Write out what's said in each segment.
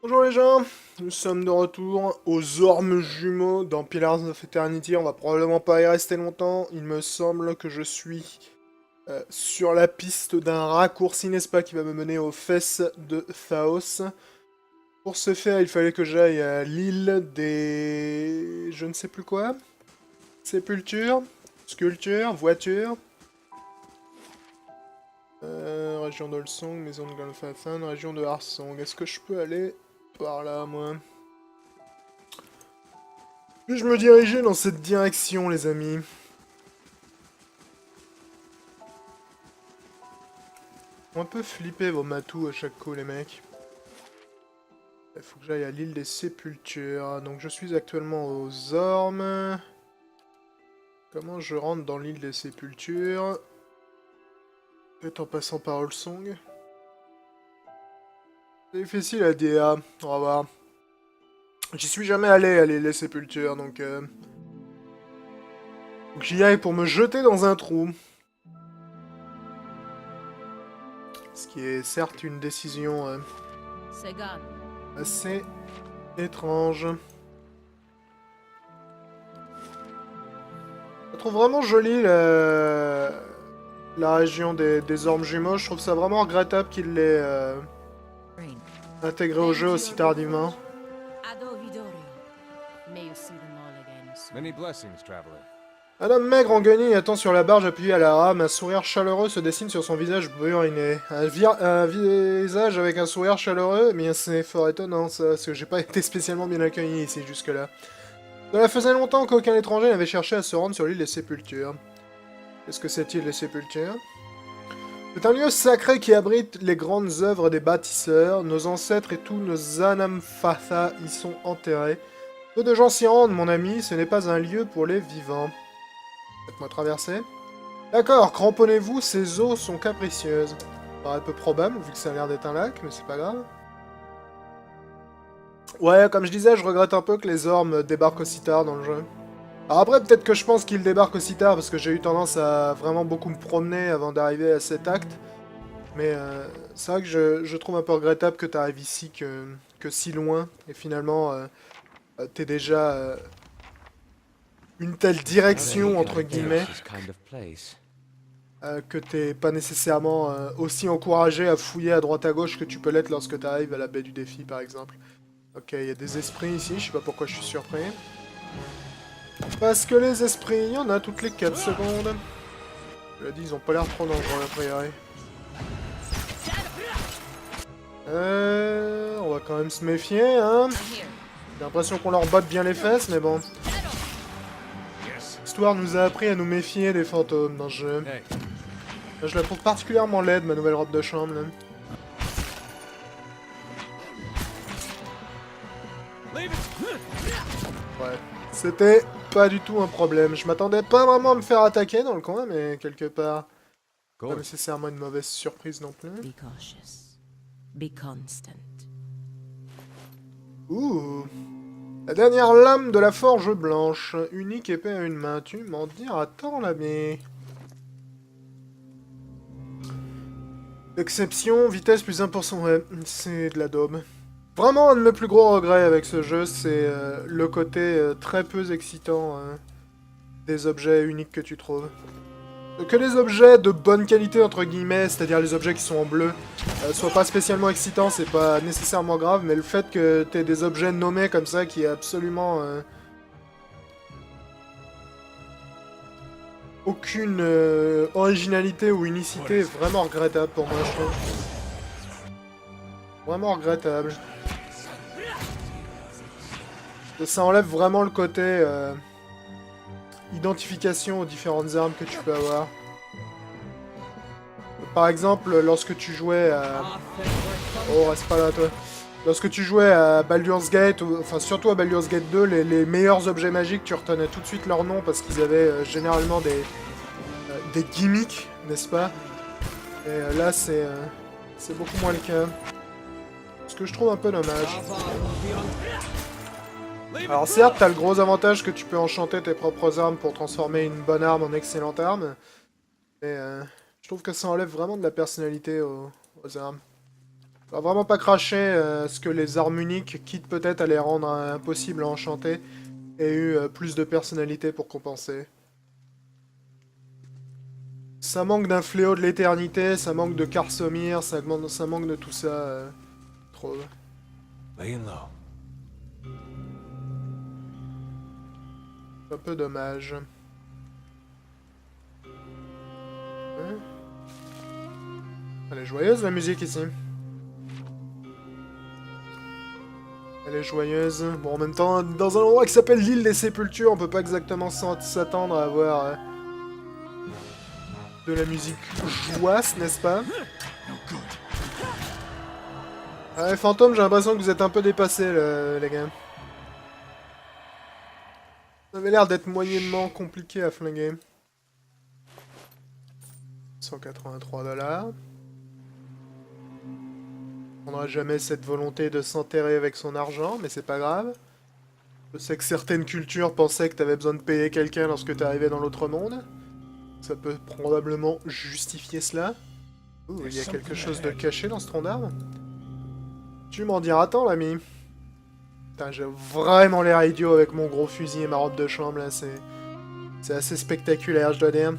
Bonjour les gens, nous sommes de retour aux ormes jumeaux dans Pillars of Eternity. On va probablement pas y rester longtemps. Il me semble que je suis sur la piste d'un raccourci, n'est-ce pas, qui va me mener aux fesses de Thaos. Pour ce faire, il fallait que j'aille à l'île des... je ne sais plus quoi. Sépultures, sculptures, voitures. Région d'Olsong, maison de Golfathan, région de Harsong. Est-ce que je peux aller par là, moi? Puis-je me diriger dans cette direction, les amis? Un peu flipper vos matous à chaque coup, les mecs. Il faut que j'aille à l'île des Sépultures. Donc je suis actuellement aux Ormes. Comment je rentre dans l'île des Sépultures? Peut-être en passant par Olsong. C'est difficile à dire. On va voir. J'y suis jamais allé à l'île des Sépultures, donc... Faut que j'y aille pour me jeter dans un trou. Ce qui est certes une décision assez étrange. Je trouve vraiment jolie la région des ormes jumeaux. Je trouve ça vraiment regrettable qu'il l'ait intégré au jeu aussi tardivement. Many blessings, traveler. Un homme maigre en guenilles attend sur la barge appuyé à la rame. Un sourire chaleureux se dessine sur son visage buriné. Un visage avec un sourire chaleureux? Mais c'est fort étonnant ça, parce que j'ai pas été spécialement bien accueilli ici jusque-là. Cela faisait longtemps qu'aucun étranger n'avait cherché à se rendre sur l'île des Sépultures. Qu'est-ce que c'est l'île des Sépultures? C'est un lieu sacré qui abrite les grandes œuvres des bâtisseurs. Nos ancêtres et tous nos Anamfatha y sont enterrés. Peu de gens s'y rendent, mon ami, ce n'est pas un lieu pour les vivants. Faites-moi traverser. D'accord, cramponnez-vous, ces eaux sont capricieuses. Ça paraît peu probable, vu que ça a l'air d'être un lac, mais c'est pas grave. Ouais, comme je disais, je regrette un peu que les ormes débarquent aussi tard dans le jeu. Alors après, peut-être que je pense qu'ils débarquent aussi tard, parce que j'ai eu tendance à vraiment beaucoup me promener avant d'arriver à cet acte. Mais c'est vrai que je trouve un peu regrettable que tu arrives ici que si loin, et finalement, t'es déjà une telle direction, entre guillemets, que t'es pas nécessairement aussi encouragé à fouiller à droite à gauche que tu peux l'être lorsque tu arrives à la baie du défi, par exemple. Ok, il y a des esprits ici, je sais pas pourquoi je suis surpris. Parce que les esprits, il y en a toutes les 4 secondes. Je l'ai dit, ils ont pas l'air trop dangereux, a priori. On va quand même se méfier, hein. J'ai l'impression qu'on leur botte bien les fesses, mais bon. L'histoire nous a appris à nous méfier des fantômes dans ce jeu. Je la trouve particulièrement laide, ma nouvelle robe de chambre, là. Ouais, c'était pas du tout un problème. Je m'attendais pas vraiment à me faire attaquer dans le coin, mais quelque part, pas nécessairement une mauvaise surprise non plus. Be cautious. Be constant. Ouh, la dernière lame de la forge blanche. Unique épée à une main. Tu m'en diras tant, l'ami. Exception, vitesse plus 1%. Ouais, c'est de la daube. Vraiment, un de mes plus gros regrets avec ce jeu, c'est le côté très peu excitant des objets uniques que tu trouves. Que les objets de bonne qualité, entre guillemets, c'est-à-dire les objets qui sont en bleu, soient pas spécialement excitants, c'est pas nécessairement grave, mais le fait que t'aies des objets nommés comme ça, qui est absolument... aucune originalité ou unicité, est vraiment regrettable pour moi, je trouve. Vraiment regrettable. Ça enlève vraiment le côté identification aux différentes armes que tu peux avoir. Par exemple, lorsque tu jouais à... Oh, reste pas là, toi. Lorsque tu jouais à Baldur's Gate, ou... enfin surtout à Baldur's Gate 2, les meilleurs objets magiques, tu retenais tout de suite leur nom parce qu'ils avaient généralement des gimmicks, n'est-ce pas? Et là, c'est beaucoup moins le cas. Ce que je trouve un peu dommage. Alors certes, t'as le gros avantage que tu peux enchanter tes propres armes pour transformer une bonne arme en excellente arme. Mais je trouve que ça enlève vraiment de la personnalité aux armes. On va vraiment pas cracher ce que les armes uniques, quitte peut-être à les rendre impossibles à enchanter, aient eu plus de personnalité pour compenser. Ça manque d'un fléau de l'éternité, ça manque de Karsomir, ça manque de tout ça. Trop. Laying low. Un peu dommage. Hein? Elle est joyeuse la musique ici. Elle est joyeuse. Bon, en même temps, dans un endroit qui s'appelle l'île des Sépultures, on peut pas exactement s'attendre à avoir de la musique joyeuse, n'est-ce pas? Ouais, Fantôme, j'ai l'impression que vous êtes un peu dépassés, les gars. Ça avait l'air d'être moyennement compliqué à flinguer. 183 $. On n'aura jamais cette volonté de s'enterrer avec son argent, mais c'est pas grave. Je sais que certaines cultures pensaient que t'avais besoin de payer quelqu'un lorsque t'arrivais dans l'autre monde. Ça peut probablement justifier cela. Ouh, il y a quelque chose de caché dans ce tronc d'arbre. Tu m'en diras tant, l'ami. Putain, j'ai vraiment l'air idiot avec mon gros fusil et ma robe de chambre, là, c'est assez spectaculaire, je dois dire.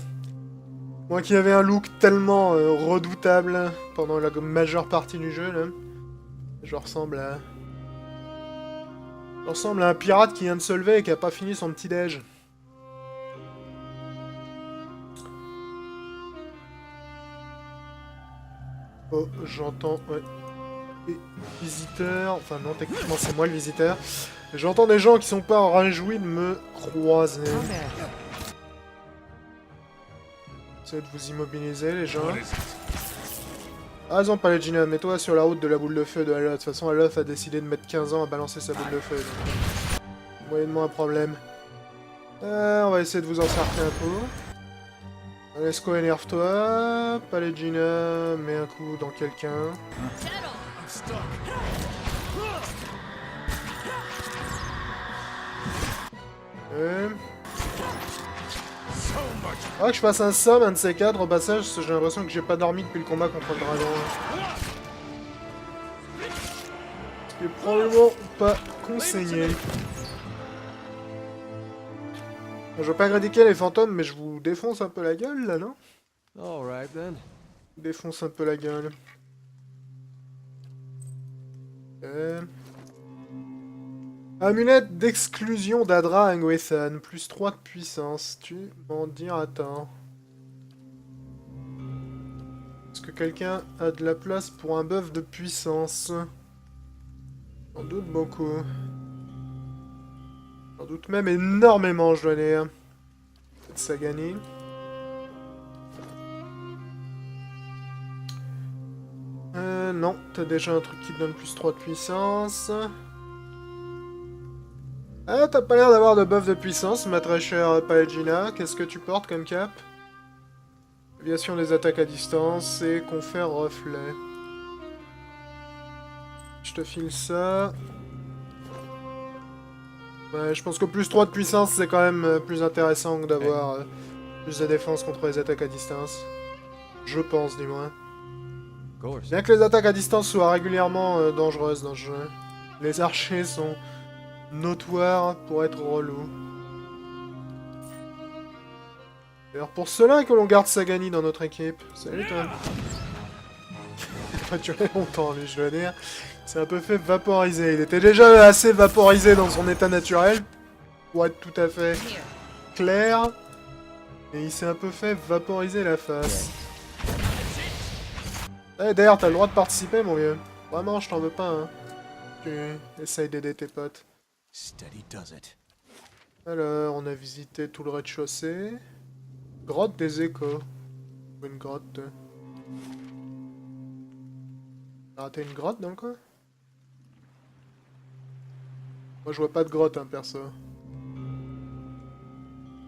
Moi qui avais un look tellement redoutable pendant la majeure partie du jeu, là, je ressemble à... Je ressemble à un pirate qui vient de se lever et qui a pas fini son petit déj. Oh, j'entends... Ouais. Des visiteurs... Enfin non, techniquement c'est moi le visiteur. J'entends des gens qui sont pas réjouis de me croiser. Essayez de vous immobiliser, les gens. Ah non, Paladina, mets-toi sur la route de la boule de feu de Aloth. De toute façon, Aloth a décidé de mettre 15 ans à balancer sa boule de feu. Donc... moyennement un problème. On va essayer de vous encercler un coup. Alesco, énerve-toi. Paladina, mets un coup dans quelqu'un. Ah, que je fasse un somme, un de ces quatre au passage, parce que j'ai l'impression que j'ai pas dormi depuis le combat contre le dragon. Ce qui est probablement pas conseillé. Je veux pas critiquer les fantômes, mais je vous défonce un peu la gueule, là, non? Alright then. Je vous défonce un peu la gueule. Amulette d'exclusion d'Adra Angwethan, plus 3 de puissance. Tu m'en diras tant. Est-ce que quelqu'un a de la place pour un buff de puissance? J'en doute beaucoup. J'en doute même énormément, je dois dire. Peut-être ça gagner. Non, t'as déjà un truc qui te donne plus 3 de puissance. Ah, t'as pas l'air d'avoir de buff de puissance, ma très chère Paladina. Qu'est-ce que tu portes comme cap? Aviation des attaques à distance et confère reflet. Je te file ça. Ouais, je pense que plus 3 de puissance, c'est quand même plus intéressant que d'avoir plus de défense contre les attaques à distance. Je pense, du moins. Bien que les attaques à distance soient régulièrement dangereuses dans le jeu, les archers sont notoires pour être relous. D'ailleurs, pour cela que l'on garde Sagani dans notre équipe. Salut toi. Il a pas duré longtemps, lui, je dois dire. C'est un peu fait vaporiser. Il était déjà assez vaporisé dans son état naturel, pour être tout à fait clair. Et il s'est un peu fait vaporiser la face. Eh, d'ailleurs, t'as le droit de participer, mon vieux. Vraiment, je t'en veux pas, hein. Tu essayes d'aider tes potes. Alors, on a visité tout le rez-de-chaussée. Grotte des échos. Une grotte. T'as raté une grotte dans le coin? Moi, je vois pas de grotte, hein, perso.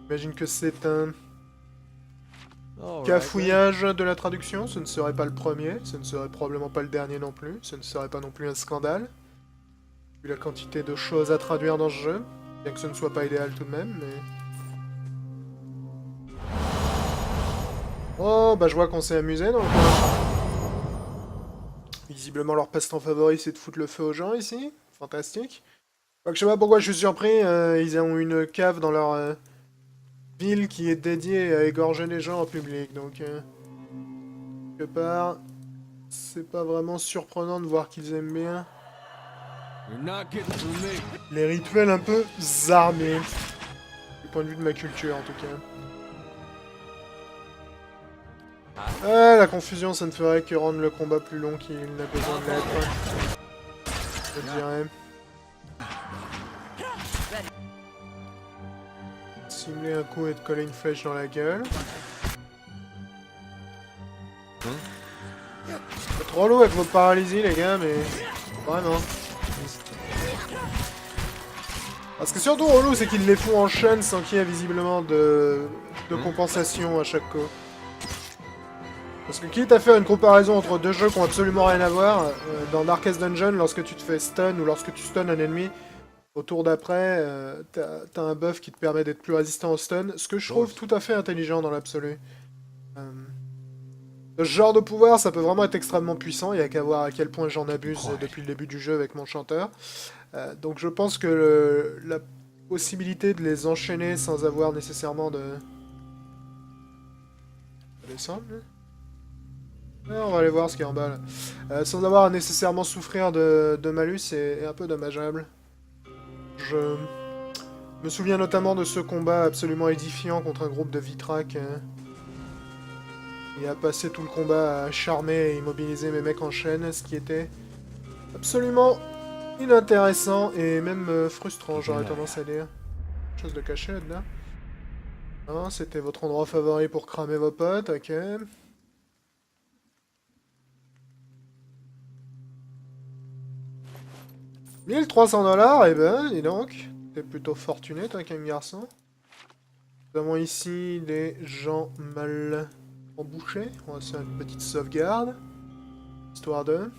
J'imagine que c'est un cafouillage de la traduction. Ce ne serait pas le premier. Ce ne serait probablement pas le dernier non plus. Ce ne serait pas non plus un scandale. Vu la quantité de choses à traduire dans ce jeu. Bien que ce ne soit pas idéal tout de même, mais... Oh, bah je vois qu'on s'est amusé dans le coin. Visiblement leur passe-temps favori c'est de foutre le feu aux gens ici. Fantastique. Donc, je sais pas pourquoi je suis surpris, ils ont une cave dans leur ville qui est dédiée à égorger les gens en public, donc quelque part, c'est pas vraiment surprenant de voir qu'ils aiment bien You're not getting through me. les rituels un peu armés, du point de vue de ma culture en tout cas. Ah, la confusion, ça ne ferait que rendre le combat plus long qu'il n'a besoin de l'être. Je dirais. Simuler un coup et te coller une flèche dans la gueule. C'est trop lourd avec vos paralysies, les gars, mais... Vraiment. Parce que surtout relou, c'est qu'ils les font en chaîne sans qu'il y ait visiblement de compensation à chaque coup. Parce que quitte à faire une comparaison entre deux jeux qui ont absolument rien à voir, dans Darkest Dungeon, lorsque tu te fais stun ou lorsque tu stuns un ennemi, au tour d'après, t'as un buff qui te permet d'être plus résistant au stun, ce que je trouve tout à fait intelligent dans l'absolu. Ce genre de pouvoir, ça peut vraiment être extrêmement puissant, il n'y a qu'à voir à quel point j'en abuse depuis le début du jeu avec mon chanteur. Donc je pense que la possibilité de les enchaîner sans avoir nécessairement de... Descendre, là. Ouais, on va aller voir ce qu'il y a en bas là. Sans avoir à nécessairement souffrir de malus est un peu dommageable. Je me souviens notamment de ce combat absolument édifiant contre un groupe de Vitrak. Et à passer tout le combat à charmer et immobiliser mes mecs en chaîne, ce qui était absolument inintéressant et même frustrant, j'aurais tendance à dire. Quelque chose de caché là-dedans. Non, c'était votre endroit favori pour cramer vos potes, ok. 1300 $, eh ben, dis donc. T'es plutôt fortuné, toi, comme garçon. Nous avons ici des gens mal embouchés. On va se faire une petite sauvegarde. Histoire de...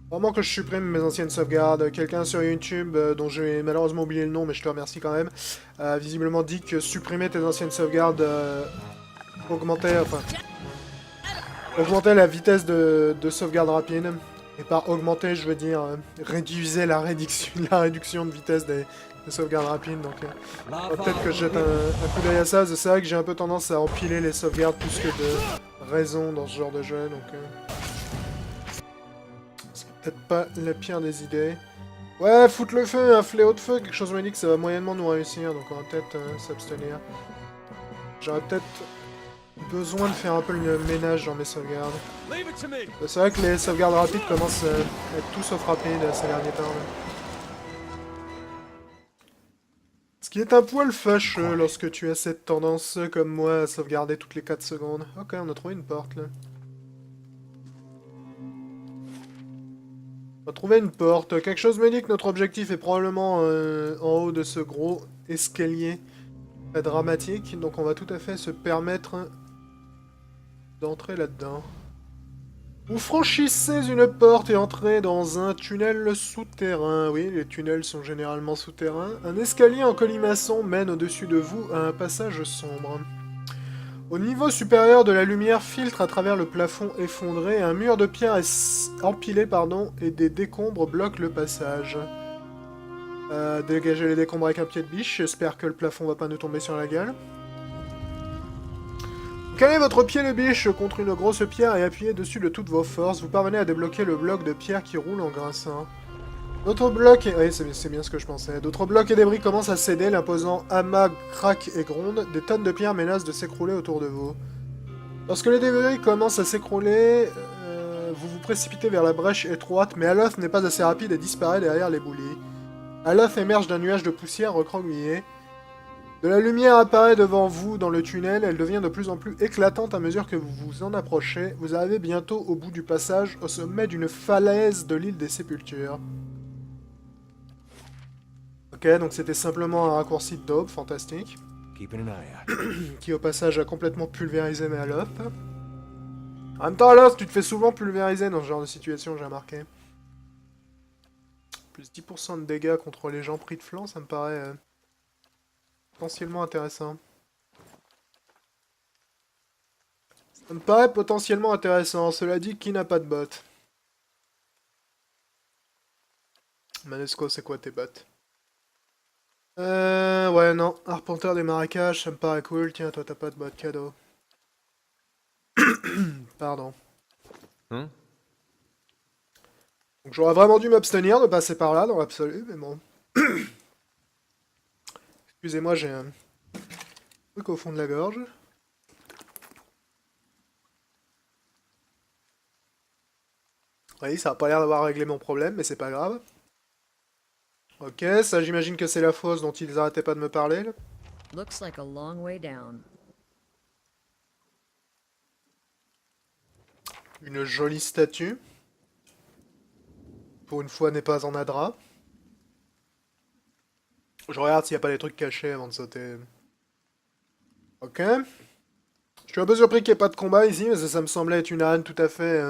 Vraiment que je supprime mes anciennes sauvegardes. Quelqu'un sur YouTube, dont j'ai malheureusement oublié le nom, mais je te remercie quand même, a visiblement dit que supprimer tes anciennes sauvegardes augmentait la vitesse de sauvegarde rapide. Et par augmenter, je veux dire réduisait la réduction de vitesse des sauvegardes rapides. Donc peut-être que je jette un coup d'œil à ça. C'est vrai que j'ai un peu tendance à empiler les sauvegardes plus que de raison dans ce genre de jeu. Donc c'est peut-être pas la pire des idées. Ouais, foutre le feu, un fléau de feu, quelque chose me dit que ça va moyennement nous réussir. Donc on va peut-être s'abstenir. J'aurais peut-être besoin de faire un peu le ménage dans mes sauvegardes. C'est vrai que les sauvegardes rapides commencent à être tout sauf rapides ces derniers temps. Là. Ce qui est un poil fâcheux lorsque tu as cette tendance, comme moi, à sauvegarder toutes les 4 secondes. Ok, on a trouvé une porte là. On a trouvé une porte. Quelque chose me dit que notre objectif est probablement en haut de ce gros escalier dramatique. Donc on va tout à fait se permettre d'entrer là-dedans. Vous franchissez une porte et entrez dans un tunnel souterrain. Oui, les tunnels sont généralement souterrains. Un escalier en colimaçon mène au-dessus de vous à un passage sombre. Au niveau supérieur de la lumière filtre à travers le plafond effondré, un mur de pierre empilé et des décombres bloquent le passage. Dégagez les décombres avec un pied de biche, j'espère que le plafond va pas nous tomber sur la gueule. Calez votre pied de biche contre une grosse pierre et appuyez dessus de toutes vos forces. Vous parvenez à débloquer le bloc de pierre qui roule en grinçant. D'autres blocs... Oui, c'est bien ce que je pensais. D'autres blocs et débris commencent à céder, l'imposant amas, craque et gronde. Des tonnes de pierres menacent de s'écrouler autour de vous. Lorsque les débris commencent à s'écrouler, vous vous précipitez vers la brèche étroite, mais Aloth n'est pas assez rapide et disparaît derrière les boulis. Aloth émerge d'un nuage de poussière recroquevillé. De la lumière apparaît devant vous dans le tunnel, elle devient de plus en plus éclatante à mesure que vous vous en approchez. Vous arrivez bientôt au bout du passage, au sommet d'une falaise de l'île des Sépultures. Ok, donc c'était simplement un raccourci de daube, fantastique. Keeping an eye out. Qui au passage a complètement pulvérisé mes Aloth. En même temps, Aloth, tu te fais souvent pulvériser dans ce genre de situation, j'ai remarqué. Plus 10% de dégâts contre les gens pris de flanc, ça me paraît... potentiellement intéressant. Ça me paraît potentiellement intéressant. Cela dit, qui n'a pas de bottes? Manesco, c'est quoi tes bottes? Ouais, non. Arpenteur des marécages, ça me paraît cool. Tiens, toi, t'as pas de bottes, cadeau. Pardon. Huh? Donc j'aurais vraiment dû m'abstenir de passer par là, dans l'absolu, mais bon. Excusez-moi, j'ai un truc au fond de la gorge. Oui, ça a pas l'air d'avoir réglé mon problème, mais c'est pas grave. Ok, ça j'imagine que c'est la fosse dont ils arrêtaient pas de me parler, là. Looks like a long way down. Une jolie statue. Pour une fois, n'est pas en adra. Je regarde s'il n'y a pas des trucs cachés avant de sauter. Ok. Je suis un peu surpris qu'il n'y ait pas de combat ici, parce que ça me semblait être une arène tout à fait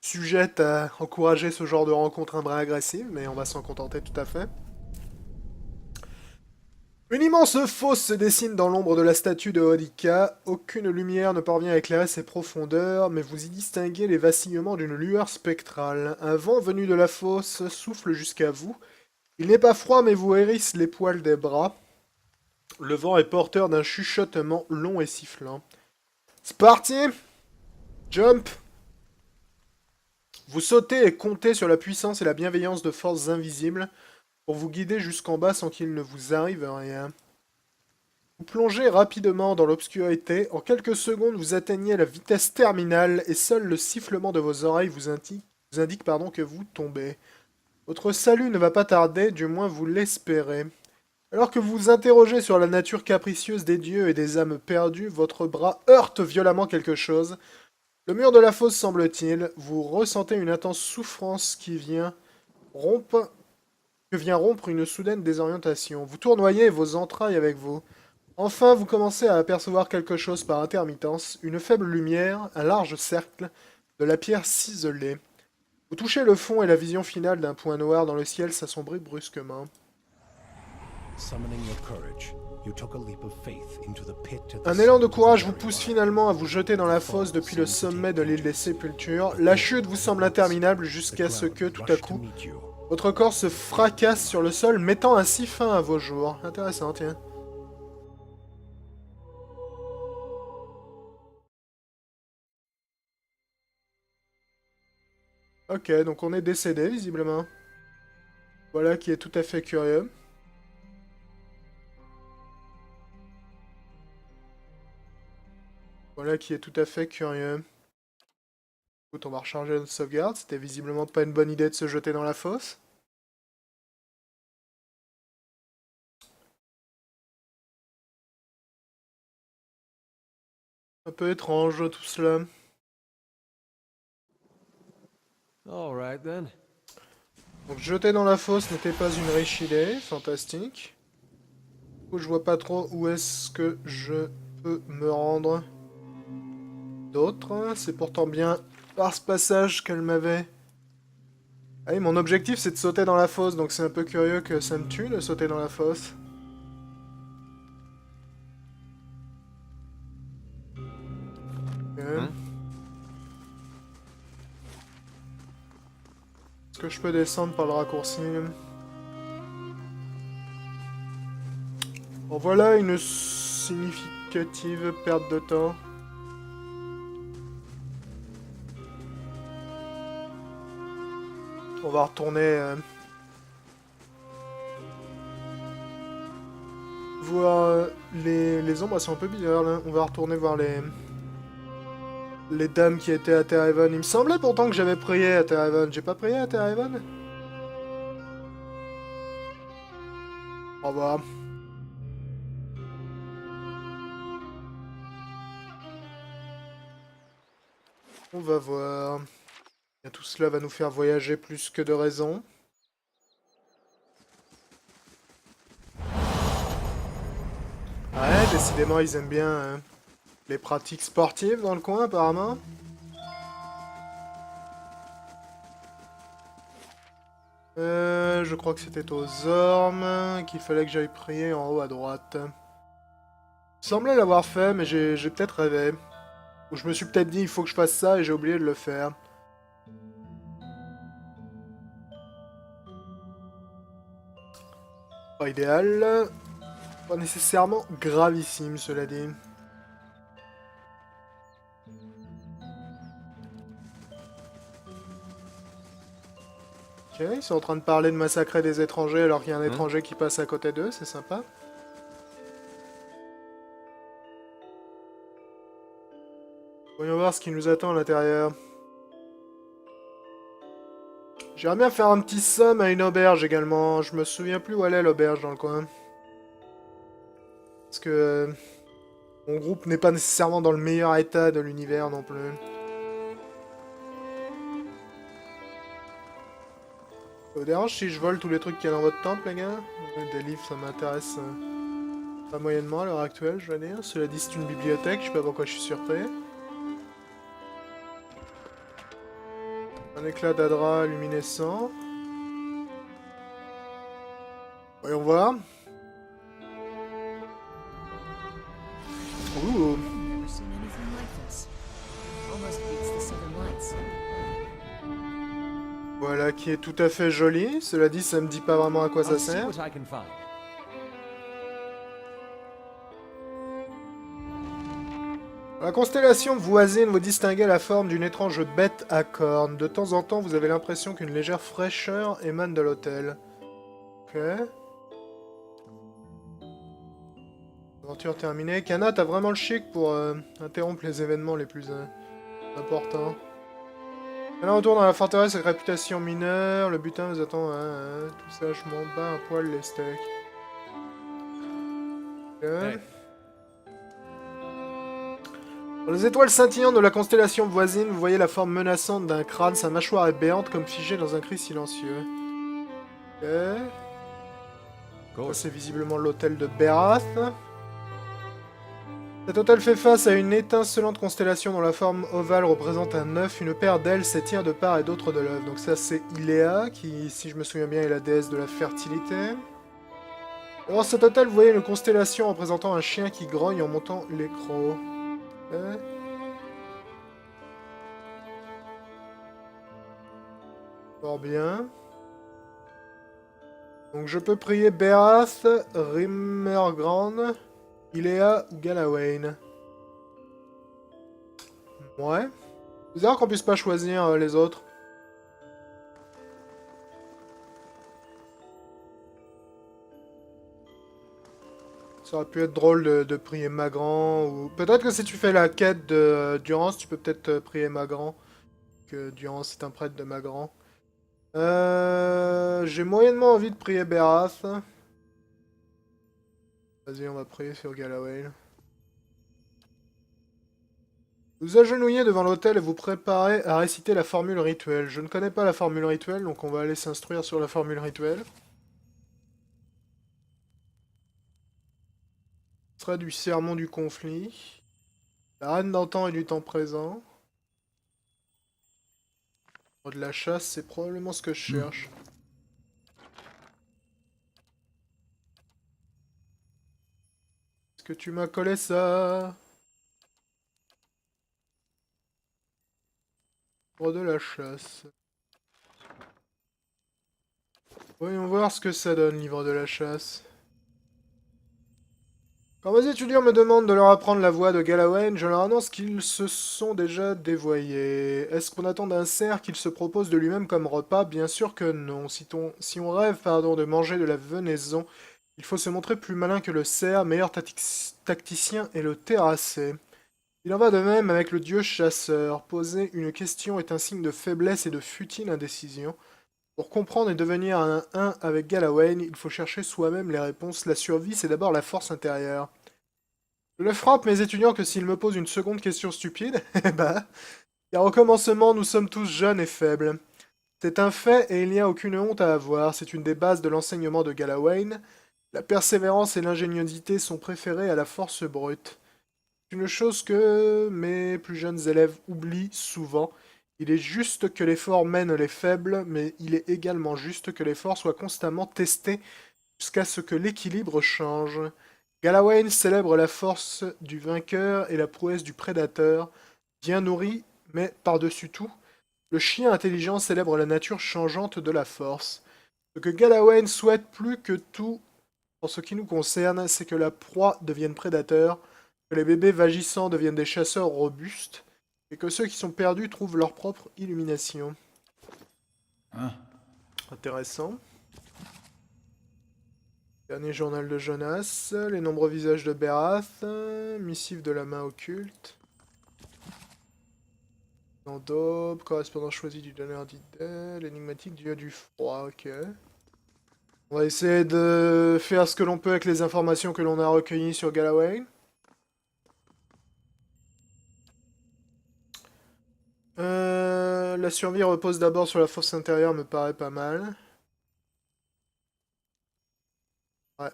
sujette à encourager ce genre de rencontre un brin agressive, mais on va s'en contenter tout à fait. Une immense fosse se dessine dans l'ombre de la statue de Odika. Aucune lumière ne parvient à éclairer ses profondeurs, mais vous y distinguez les vacillements d'une lueur spectrale. Un vent venu de la fosse souffle jusqu'à vous. Il n'est pas froid, mais vous hérisse les poils des bras. Le vent est porteur d'un chuchotement long et sifflant. C'est parti! Jump! Vous sautez et comptez sur la puissance et la bienveillance de forces invisibles pour vous guider jusqu'en bas sans qu'il ne vous arrive rien. Vous plongez rapidement dans l'obscurité. En quelques secondes, vous atteignez la vitesse terminale et seul le sifflement de vos oreilles vous indique que vous tombez. Votre salut ne va pas tarder, du moins vous l'espérez. Alors que vous vous interrogez sur la nature capricieuse des dieux et des âmes perdues, votre bras heurte violemment quelque chose. Le mur de la fosse semble-t-il. Vous ressentez une intense souffrance qui vient rompre une soudaine désorientation. Vous tournoyez vos entrailles avec vous. Enfin, vous commencez à apercevoir quelque chose par intermittence, une faible lumière, un large cercle, de la pierre ciselée. Vous touchez le fond et la vision finale d'un point noir dans le ciel s'assombrit brusquement. Summoning your courage, you took a leap of faith into the pit at the Un élan de summit of courage the vous very pousse one. finalement à vous jeter dans la fosse depuis le sommet de l'île des Sépultures. La chute vous semble interminable The jusqu'à ce cloud que, tout à rushed to coup, meet you. votre corps se fracasse sur le sol, mettant ainsi fin à vos jours. Intéressant, tiens. Ok, donc on est décédé, visiblement. Voilà qui est tout à fait curieux. Voilà qui est tout à fait curieux. Écoute, on va recharger notre sauvegarde. C'était visiblement pas une bonne idée de se jeter dans la fosse. Un peu étrange tout cela. All right then. Donc jeter dans la fosse n'était pas une riche idée. Fantastique. Du coup, je vois pas trop où est-ce que je peux me rendre. D'autres. C'est pourtant bien par ce passage qu'elle m'avait... Ah oui, mon objectif c'est de sauter dans la fosse, donc c'est un peu curieux que ça me tue de sauter dans la fosse. Ok. Est-ce que je peux descendre par le raccourci? Bon, voilà une significative perte de temps. On va retourner voir les ombres, elles sont un peu bizarres là. On va retourner voir les dames qui étaient à Terraven. Il me semblait pourtant que j'avais prié à Terraven. J'ai pas prié à Terraven? Au revoir. On va voir. Et tout cela va nous faire voyager plus que de raison. Ouais, décidément, ils aiment bien les pratiques sportives dans le coin, apparemment. Je crois que c'était aux ormes qu'il fallait que j'aille prier en haut à droite. Il semblait l'avoir fait, mais j'ai peut-être rêvé. Ou je me suis peut-être dit, il faut que je fasse ça, et j'ai oublié de le faire. Pas idéal. Pas nécessairement gravissime, cela dit. Ok, ils sont en train de parler de massacrer des étrangers alors qu'il y a un étranger qui passe à côté d'eux, c'est sympa. Voyons voir ce qui nous attend à l'intérieur. J'aimerais bien faire un petit somme à une auberge également. Je me souviens plus où elle est l'auberge dans le coin. Parce que mon groupe n'est pas nécessairement dans le meilleur état de l'univers non plus. Ça vous dérange si je vole tous les trucs qu'il y a dans votre temple, les gars? Des livres, ça m'intéresse pas moyennement à l'heure actuelle, je veux dire. Cela dit, c'est une bibliothèque, je sais pas pourquoi je suis surpris. Un éclat d'adra luminescent. Voyons voir. Ouh. Never seen anything like this. Almost beats the Southern Lights. Voilà, qui est tout à fait joli. Cela dit, ça me dit pas vraiment à quoi ça I'll see sert. what I can find. La constellation voisine vous distinguez la forme d'une étrange bête à cornes. De temps en temps, vous avez l'impression qu'une légère fraîcheur émane de l'hôtel. Ok. Aventure terminée. Kana, t'as vraiment le chic pour interrompre les événements les plus importants. Alors, on retourne dans la forteresse avec réputation mineure. Le butin vous attend. Tout ça, je m'en bats un poil les steaks. Ok. Hey. Dans les étoiles scintillantes de la constellation voisine, vous voyez la forme menaçante d'un crâne, sa mâchoire est béante comme figée dans un cri silencieux. Ok. Ça, Good. c'est visiblement l'hôtel de Berath. Cet hôtel fait face à une étincelante constellation dont la forme ovale représente un œuf, une paire d'ailes s'étire de part et d'autre de l'œuf. Donc ça, c'est Iléa, qui, si je me souviens bien, est la déesse de la fertilité. Dans cet hôtel, vous voyez une constellation représentant un chien qui grogne en montant l'écran. Fort bien. Donc je peux prier Berath, Rimmergrand, Iléa ou Galawain. Ouais. C'est bizarre qu'on puisse pas choisir les autres. Ça aurait pu être drôle de prier Magran, ou... Peut-être que si tu fais la quête de Durance, tu peux peut-être prier Magran. Que Durance est un prêtre de Magran. J'ai moyennement envie de prier Berath. Vas-y, on va prier sur Galawain. Vous agenouillez devant l'autel et vous préparez à réciter la formule rituelle. Je ne connais pas la formule rituelle, donc on va aller s'instruire sur la formule rituelle. Ce sera du sermon du conflit. La reine d'antan et du temps présent. De la chasse, c'est probablement ce que je cherche. Est-ce que tu m'as collé ça? Pour de la chasse. Voyons voir ce que ça donne, livre de la chasse. Quand mes étudiants me demandent de leur apprendre la voix de Galawain, je leur annonce qu'ils se sont déjà dévoyés. Est-ce qu'on attend d'un cerf qu'il se propose de lui-même comme repas? Bien sûr que non. Si on rêve de manger de la venaison, il faut se montrer plus malin que le cerf, meilleur tacticien est le terrassé. Il en va de même avec le dieu chasseur. Poser une question est un signe de faiblesse et de futile indécision. Pour comprendre et devenir un avec Galawain, il faut chercher soi-même les réponses. La survie, c'est d'abord la force intérieure. Je ne frappe mes étudiants que s'ils me posent une seconde question stupide. Eh bah, car au commencement, nous sommes tous jeunes et faibles. C'est un fait et il n'y a aucune honte à avoir. C'est une des bases de l'enseignement de Galawain. La persévérance et l'ingéniosité sont préférées à la force brute. C'est une chose que mes plus jeunes élèves oublient souvent. Il est juste que l'effort mène les faibles, mais il est également juste que l'effort soit constamment testé jusqu'à ce que l'équilibre change. Galawain célèbre la force du vainqueur et la prouesse du prédateur. bien nourri, mais par-dessus tout, le chien intelligent célèbre la nature changeante de la force. Ce que Galawain souhaite plus que tout, en ce qui nous concerne, c'est que la proie devienne prédateur, que les bébés vagissants deviennent des chasseurs robustes, et que ceux qui sont perdus trouvent leur propre illumination. Hein? Intéressant. Dernier journal de Jonas, les nombreux visages de Berath, missive de la main occulte. Dans Daube, correspondant choisi du donneur d'idées, l'énigmatique dieu du froid, ok. On va essayer de faire ce que l'on peut avec les informations que l'on a recueillies sur Galawain. La survie repose d'abord sur la force intérieure, me paraît pas mal. Ouais.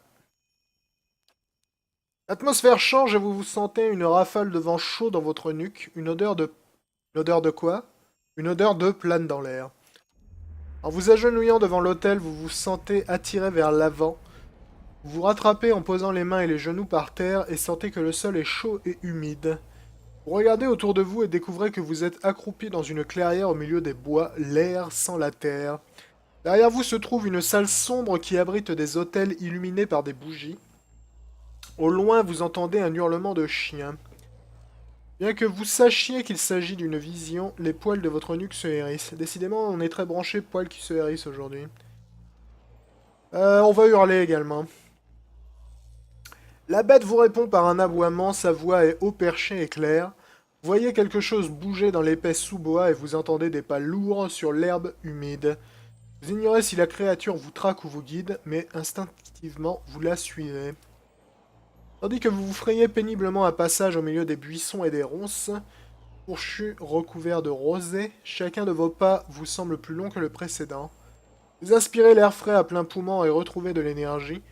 L'atmosphère change et vous vous sentez une rafale de vent chaud dans votre nuque. Une odeur de... Une odeur de quoi? Une odeur de plane dans l'air. En vous agenouillant devant l'autel, vous vous sentez attiré vers l'avant. Vous vous rattrapez en posant les mains et les genoux par terre et sentez que le sol est chaud et humide. Vous regardez autour de vous et découvrez que vous êtes accroupi dans une clairière au milieu des bois, l'air sans la terre. Derrière vous se trouve une salle sombre qui abrite des autels illuminés par des bougies. Au loin, vous entendez un hurlement de chien. Bien que vous sachiez qu'il s'agit d'une vision, les poils de votre nuque se hérissent. Décidément, on est très branché poils qui se hérissent aujourd'hui. On va hurler également. La bête vous répond par un aboiement, sa voix est haut perchée et claire. Vous voyez quelque chose bouger dans l'épais sous-bois et vous entendez des pas lourds sur l'herbe humide. Vous ignorez si la créature vous traque ou vous guide, mais instinctivement vous la suivez. Tandis que vous vous frayez péniblement un passage au milieu des buissons et des ronces, fourchus recouverts de rosée, chacun de vos pas vous semble plus long que le précédent. Vous inspirez l'air frais à plein poumon et retrouvez de l'énergie.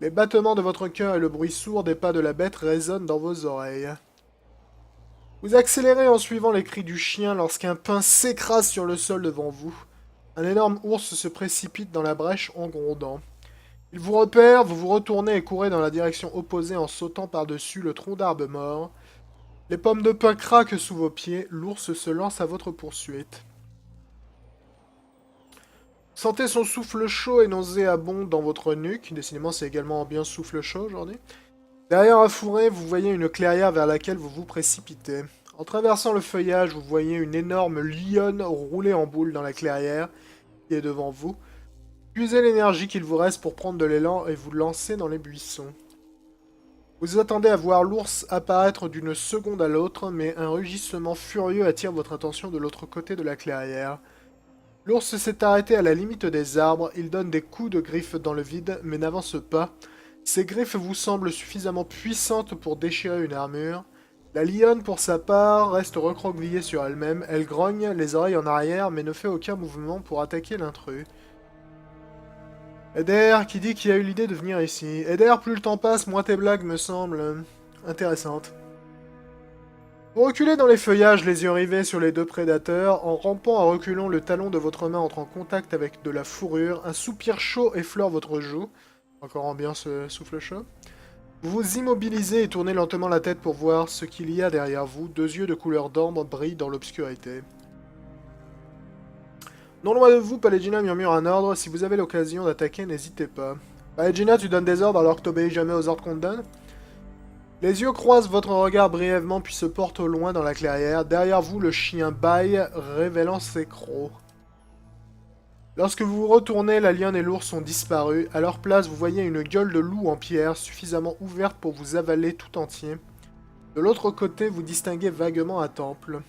Les battements de votre cœur et le bruit sourd des pas de la bête résonnent dans vos oreilles. Vous accélérez en suivant les cris du chien lorsqu'un pain s'écrase sur le sol devant vous. Un énorme ours se précipite dans la brèche en grondant. Il vous repère, vous vous retournez et courez dans la direction opposée en sautant par-dessus le tronc d'arbre mort. Les pommes de pin craquent sous vos pieds, l'ours se lance à votre poursuite. Sentez son souffle chaud et nauséabond dans votre nuque. Décidément, c'est également bien souffle chaud aujourd'hui. Derrière un fourré, vous voyez une clairière vers laquelle vous vous précipitez. En traversant le feuillage, vous voyez une énorme lionne rouler en boule dans la clairière qui est devant vous. Puisez l'énergie qu'il vous reste pour prendre de l'élan et vous lancer dans les buissons. Vous attendez à voir l'ours apparaître d'une seconde à l'autre, mais un rugissement furieux attire votre attention de l'autre côté de la clairière. L'ours s'est arrêté à la limite des arbres, il donne des coups de griffes dans le vide, mais n'avance pas. Ses griffes vous semblent suffisamment puissantes pour déchirer une armure. La lionne, pour sa part, reste recroquevillée sur elle-même, elle grogne, les oreilles en arrière, mais ne fait aucun mouvement pour attaquer l'intrus. Eder, qui dit qu'il a eu l'idée de venir ici. Eder, plus le temps passe, moins tes blagues me semblent intéressantes. Vous reculez dans les feuillages, les yeux rivés sur les deux prédateurs. En rampant à reculons, le talon de votre main entre en contact avec de la fourrure. Un soupir chaud effleure votre joue. Encore ambiance souffle chaud. Vous vous immobilisez et tournez lentement la tête pour voir ce qu'il y a derrière vous. Deux yeux de couleur d'ambre brillent dans l'obscurité. Non loin de vous, Paladina murmure un ordre. Si vous avez l'occasion d'attaquer, n'hésitez pas. Paladina, tu donnes des ordres alors que t'obéis jamais aux ordres qu'on te donne? Les yeux croisent votre regard brièvement puis se portent au loin dans la clairière. Derrière vous, le chien bâille, révélant ses crocs. Lorsque vous vous retournez, la lionne et l'ours sont disparus. À leur place, vous voyez une gueule de loup en pierre, suffisamment ouverte pour vous avaler tout entier. De l'autre côté, vous distinguez vaguement un temple.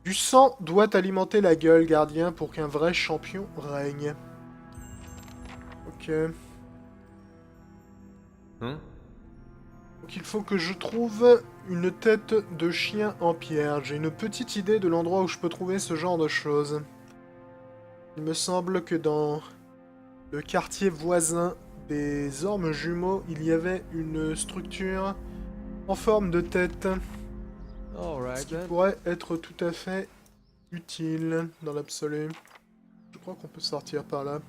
Du sang doit alimenter la gueule, gardien, pour qu'un vrai champion règne. Ok. Donc il faut que je trouve une tête de chien en pierre. J'ai une petite idée de l'endroit où je peux trouver ce genre de choses. Il me semble que dans le quartier voisin des ormes jumeaux, il y avait une structure en forme de tête. Ce qui pourrait être tout à fait utile dans l'absolu. Je crois qu'on peut sortir par là.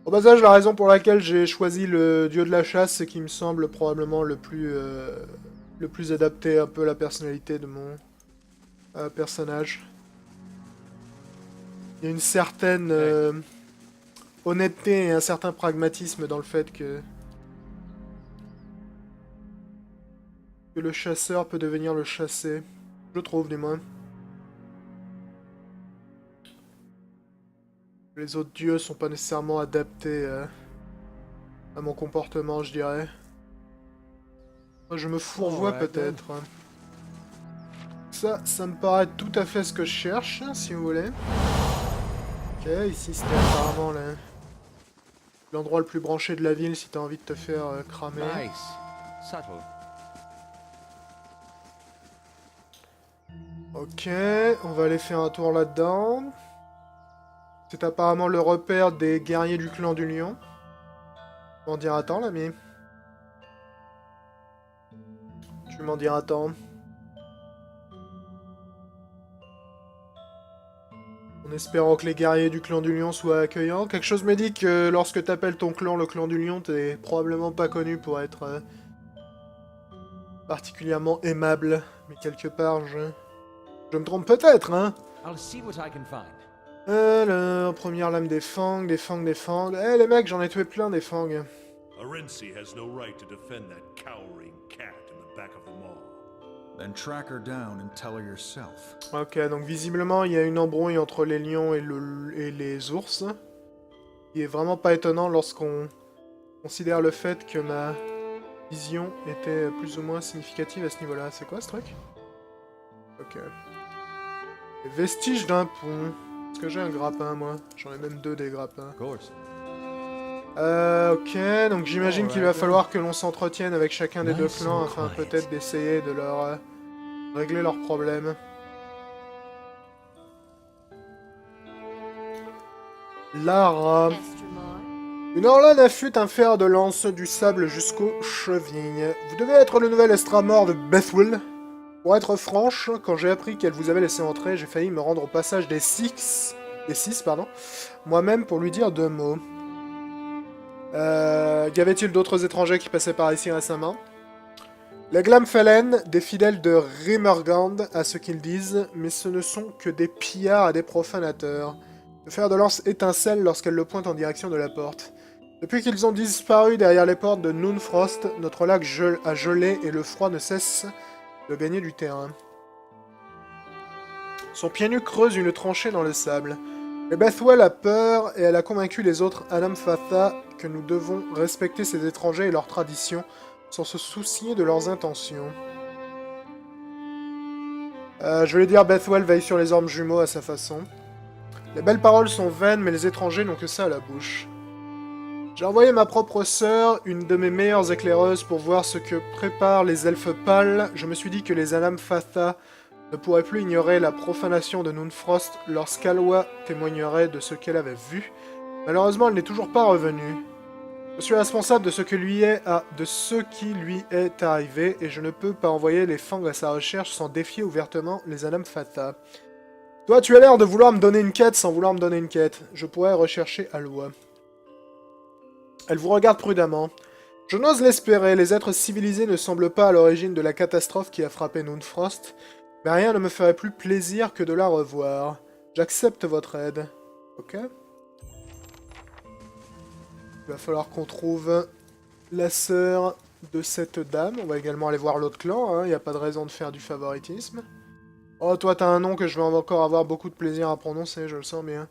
Au passage, la raison pour laquelle j'ai choisi le dieu de la chasse, c'est qu'il me semble probablement le plus le plus adapté un peu à la personnalité de mon personnage. Il y a une certaine honnêteté et un certain pragmatisme dans le fait que le chasseur peut devenir le chassé. Je trouve, du moins. Les autres dieux sont pas nécessairement adaptés à mon comportement, je dirais. Moi, je me fourvoie peut-être. Ça me paraît tout à fait ce que je cherche, si vous voulez. Ok, ici c'était apparemment l'endroit le plus branché de la ville si t'as envie de te faire cramer. Nice. Subtle. Ok, on va aller faire un tour là-dedans. C'est apparemment le repère des guerriers du clan du lion. Tu m'en diras tant, l'ami. Tu m'en diras tant. En espérant que les guerriers du clan du lion soient accueillants. Quelque chose me dit que lorsque t'appelles ton clan le clan du lion, t'es probablement pas connu pour être particulièrement aimable. Mais quelque part, je me trompe peut-être, hein. I'll see what I can find. Alors, première lame des fangs, des fangs, des fangs. Eh les mecs, j'en ai tué plein des fangs. Arensi has no right to defend that cowering cat in the back of the mall. Then track her down and tell her yourself. Ok, donc visiblement, il y a une embrouille entre les lions et les ours. Qui est vraiment pas étonnant lorsqu'on considère le fait que ma vision était plus ou moins significative à ce niveau-là. C'est quoi ce truc? Ok. Les vestiges d'un pont. Est-ce que j'ai un grappin, moi? J'en ai même deux des grappins. Of course. Ok, donc j'imagine qu'il va falloir que l'on s'entretienne avec chacun des deux clans afin peut-être d'essayer de leur régler leurs problèmes. Lara. Une orlane affûte un fer de lance du sable jusqu'aux chevilles. Vous devez être le nouvel Estramor de Bethwell. Pour être franche, quand j'ai appris qu'elle vous avait laissé entrer, j'ai failli me rendre au passage des six, moi-même pour lui dire 2 mots. Y avait-il d'autres étrangers qui passaient par ici récemment? Les Glamfellen, des fidèles de Rimmergand, à ce qu'ils disent, mais ce ne sont que des pillards et des profanateurs. Le fer de lance étincelle lorsqu'elle le pointe en direction de la porte. Depuis qu'ils ont disparu derrière les portes de Noonfrost, notre lac a gelé et le froid ne cesse de gagner du terrain. Son pied nu creuse une tranchée dans le sable. Mais Bethwell a peur et elle a convaincu les autres Anamfatha que nous devons respecter ces étrangers et leurs traditions sans se soucier de leurs intentions. Je vais dire Bethwell veille sur les ormes jumeaux à sa façon. Les belles paroles sont vaines, mais les étrangers n'ont que ça à la bouche. J'ai envoyé ma propre sœur, une de mes meilleures éclaireuses, pour voir ce que préparent les elfes pâles. Je me suis dit que les Anamfatha ne pourraient plus ignorer la profanation de Noonfrost lorsqu'Alwa témoignerait de ce qu'elle avait vu. Malheureusement, elle n'est toujours pas revenue. Je suis responsable de ce qui lui est arrivé, et je ne peux pas envoyer les fangs à sa recherche sans défier ouvertement les Anamfatha. Toi, tu as l'air de vouloir me donner une quête sans vouloir me donner une quête. Je pourrais rechercher Alwa. Elle vous regarde prudemment. Je n'ose l'espérer, les êtres civilisés ne semblent pas à l'origine de la catastrophe qui a frappé Noonfrost, mais rien ne me ferait plus plaisir que de la revoir. J'accepte votre aide. Ok. Il va falloir qu'on trouve la sœur de cette dame. On va également aller voir l'autre clan, hein. Il n'y a pas de raison de faire du favoritisme. Oh, toi, t'as un nom que je vais encore avoir beaucoup de plaisir à prononcer, je le sens bien.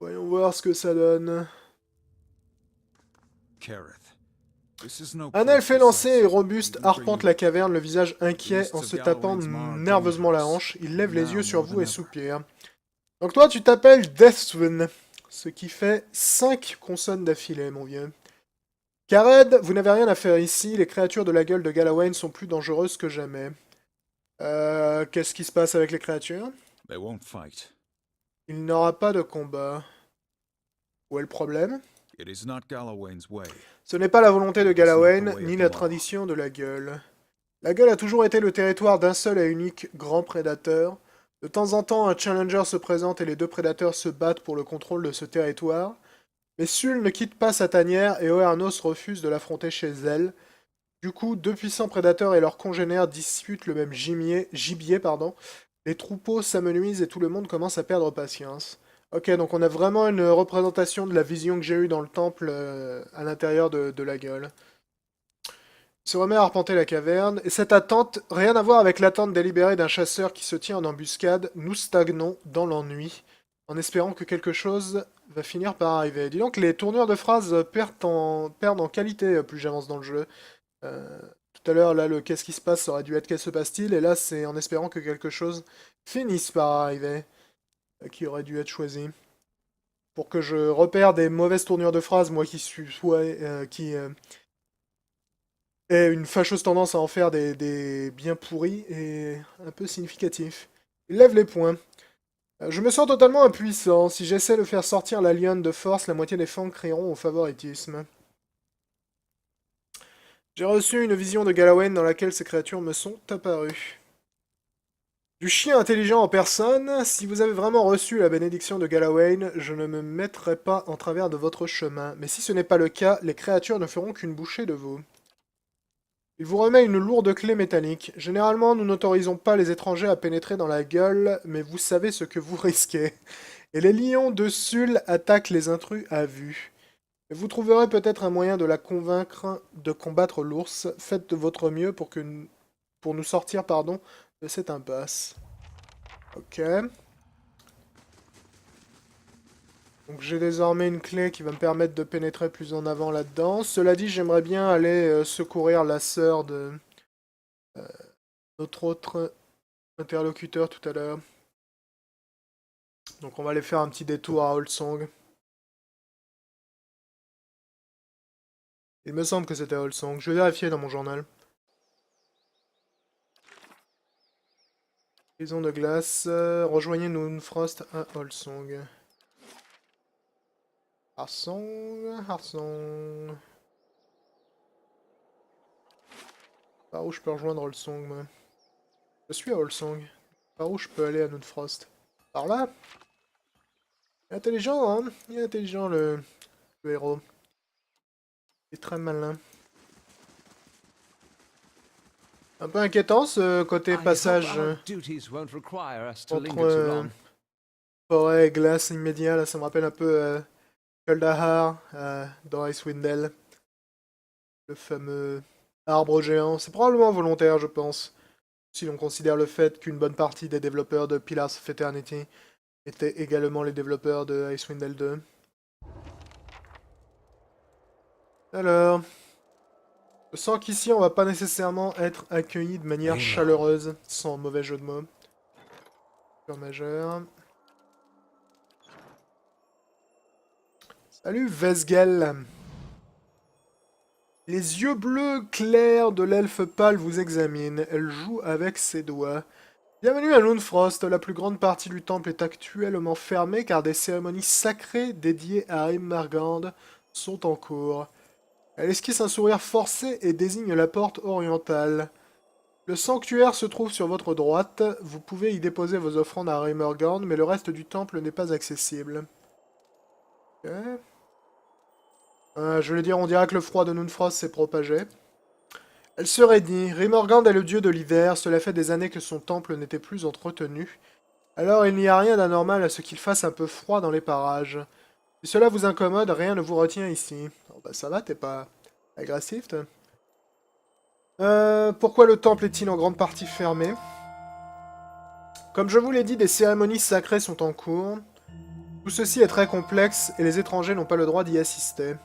Voyons voir ce que ça donne. Un elfe élancé et robuste arpente la caverne, le visage inquiet, en se tapant nerveusement la hanche. Il lève les yeux sur vous et soupire. Donc toi, tu t'appelles Deathswind, ce qui fait 5 consonnes d'affilée, mon vieux. Kared, vous n'avez rien à faire ici, les créatures de la gueule de Galawain sont plus dangereuses que jamais. Qu'est-ce qui se passe avec les créatures? Il n'aura pas de combat. Où est le problème? Ce n'est pas la volonté de Galawain, ni la tradition de la gueule. La gueule a toujours été le territoire d'un seul et unique grand prédateur. De temps en temps, un challenger se présente et les deux prédateurs se battent pour le contrôle de ce territoire. Mais Sul ne quitte pas sa tanière et Oernos refuse de l'affronter chez elle. Du coup, deux puissants prédateurs et leurs congénères disputent le même gibier, pardon. Les troupeaux s'amenuisent et tout le monde commence à perdre patience. Ok, donc on a vraiment une représentation de la vision que j'ai eue dans le temple à l'intérieur de la gueule. Il se remet à arpenter la caverne, et cette attente, rien à voir avec l'attente délibérée d'un chasseur qui se tient en embuscade, nous stagnons dans l'ennui, en espérant que quelque chose va finir par arriver. Dis donc, les tournures de phrases perdent en qualité plus j'avance dans le jeu. Tout à l'heure, là, le qu'est-ce qui se passe, ça aurait dû être qu'est-ce se passe-t-il, et là, c'est en espérant que quelque chose finisse par arriver, qui aurait dû être choisi. Pour que je repère des mauvaises tournures de phrases, moi qui suis qui ai une fâcheuse tendance à en faire des bien pourris et un peu significatifs. Il lève les poings. Je me sens totalement impuissant. Si j'essaie de faire sortir la lionne de force, la moitié des fangs crieront au favoritisme. J'ai reçu une vision de Galawain dans laquelle ces créatures me sont apparues. Du chien intelligent en personne, si vous avez vraiment reçu la bénédiction de Galawain, je ne me mettrai pas en travers de votre chemin. Mais si ce n'est pas le cas, les créatures ne feront qu'une bouchée de vous. Il vous remet une lourde clé métallique. Généralement, nous n'autorisons pas les étrangers à pénétrer dans la gueule, mais vous savez ce que vous risquez. Et les lions de Sul attaquent les intrus à vue. Et vous trouverez peut-être un moyen de la convaincre de combattre l'ours. Faites de votre mieux pour nous sortir, pardon, de cette impasse. Ok. Donc j'ai désormais une clé qui va me permettre de pénétrer plus en avant là-dedans. Cela dit, j'aimerais bien aller secourir la sœur de notre autre interlocuteur tout à l'heure. Donc on va aller faire un petit détour à Holsong. Il me semble que c'était Holsong. Je vais vérifier dans mon journal. Prison de glace. Rejoignez Noonfrost à Holsong. Harsong. Par où je peux rejoindre Holsong, moi? Je suis à Holsong. Par où je peux aller à Noonfrost? Par là? Il est intelligent, hein? Il est intelligent, le héros. Il est très malin. Un peu inquiétant, ce côté passage entre forêt et glace immédiat. Là, ça me rappelle un peu Kuldahar dans Icewind Dale. Le fameux arbre géant. C'est probablement volontaire, je pense. Si l'on considère le fait qu'une bonne partie des développeurs de Pillars of Eternity étaient également les développeurs de Icewind Dale 2. Alors, je sens qu'ici on va pas nécessairement être accueilli de manière chaleureuse, sans mauvais jeu de mots. Sur majeur. Salut Vesgel. Les yeux bleus clairs de l'elfe pâle vous examinent. Elle joue avec ses doigts. Bienvenue à Noonfrost. La plus grande partie du temple est actuellement fermée car des cérémonies sacrées dédiées à Immergand sont en cours. Elle esquisse un sourire forcé et désigne la porte orientale. Le sanctuaire se trouve sur votre droite. Vous pouvez y déposer vos offrandes à Immergand, mais le reste du temple n'est pas accessible. Ok. Je voulais dire, on dirait que le froid de Noonfrost s'est propagé. Elle se raidit. Rimorgand est le dieu de l'hiver. Cela fait des années que son temple n'était plus entretenu. Alors il n'y a rien d'anormal à ce qu'il fasse un peu froid dans les parages. Si cela vous incommode, rien ne vous retient ici. Oh bah ça va, t'es pas agressif, toi. Pourquoi le temple est-il en grande partie fermé? Comme je vous l'ai dit, des cérémonies sacrées sont en cours. Tout ceci est très complexe et les étrangers n'ont pas le droit d'y assister.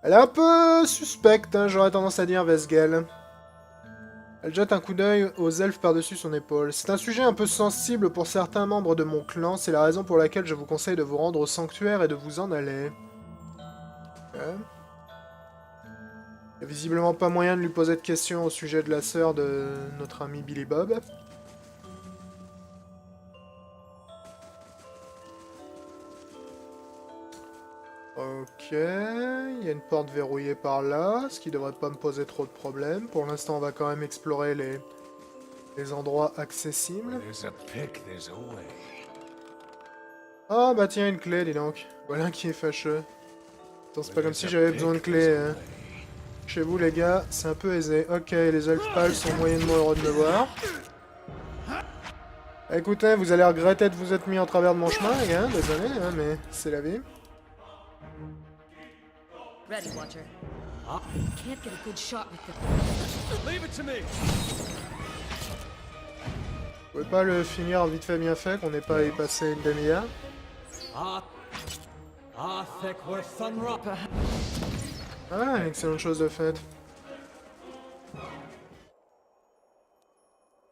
Elle est un peu suspecte, hein, j'aurais tendance à dire, Vesgel. Elle jette un coup d'œil aux elfes par-dessus son épaule. C'est un sujet un peu sensible pour certains membres de mon clan, c'est la raison pour laquelle je vous conseille de vous rendre au sanctuaire et de vous en aller. Okay. Il n'y a visiblement pas moyen de lui poser de questions au sujet de la sœur de notre ami Billy Bob. Ok, il y a une porte verrouillée par là, ce qui devrait pas me poser trop de problèmes. Pour l'instant, on va quand même explorer les endroits accessibles. Ah bah tiens, une clé, dis donc. Voilà qui est fâcheux. Attends, c'est pas comme si j'avais besoin de clé. Chez vous, les gars, c'est un peu aisé. Ok, les elfes pâles sont moyennement heureux de me voir. Écoutez, vous allez regretter de vous être mis en travers de mon chemin, les gars, désolé, hein, mais c'est la vie. Ready, Watcher. Can't get a good shot with the... Leave it to me. Vous pouvez pas le finir vite fait bien fait, qu'on n'ait pas y passé une demi-heure. Ah, excellente chose de faite.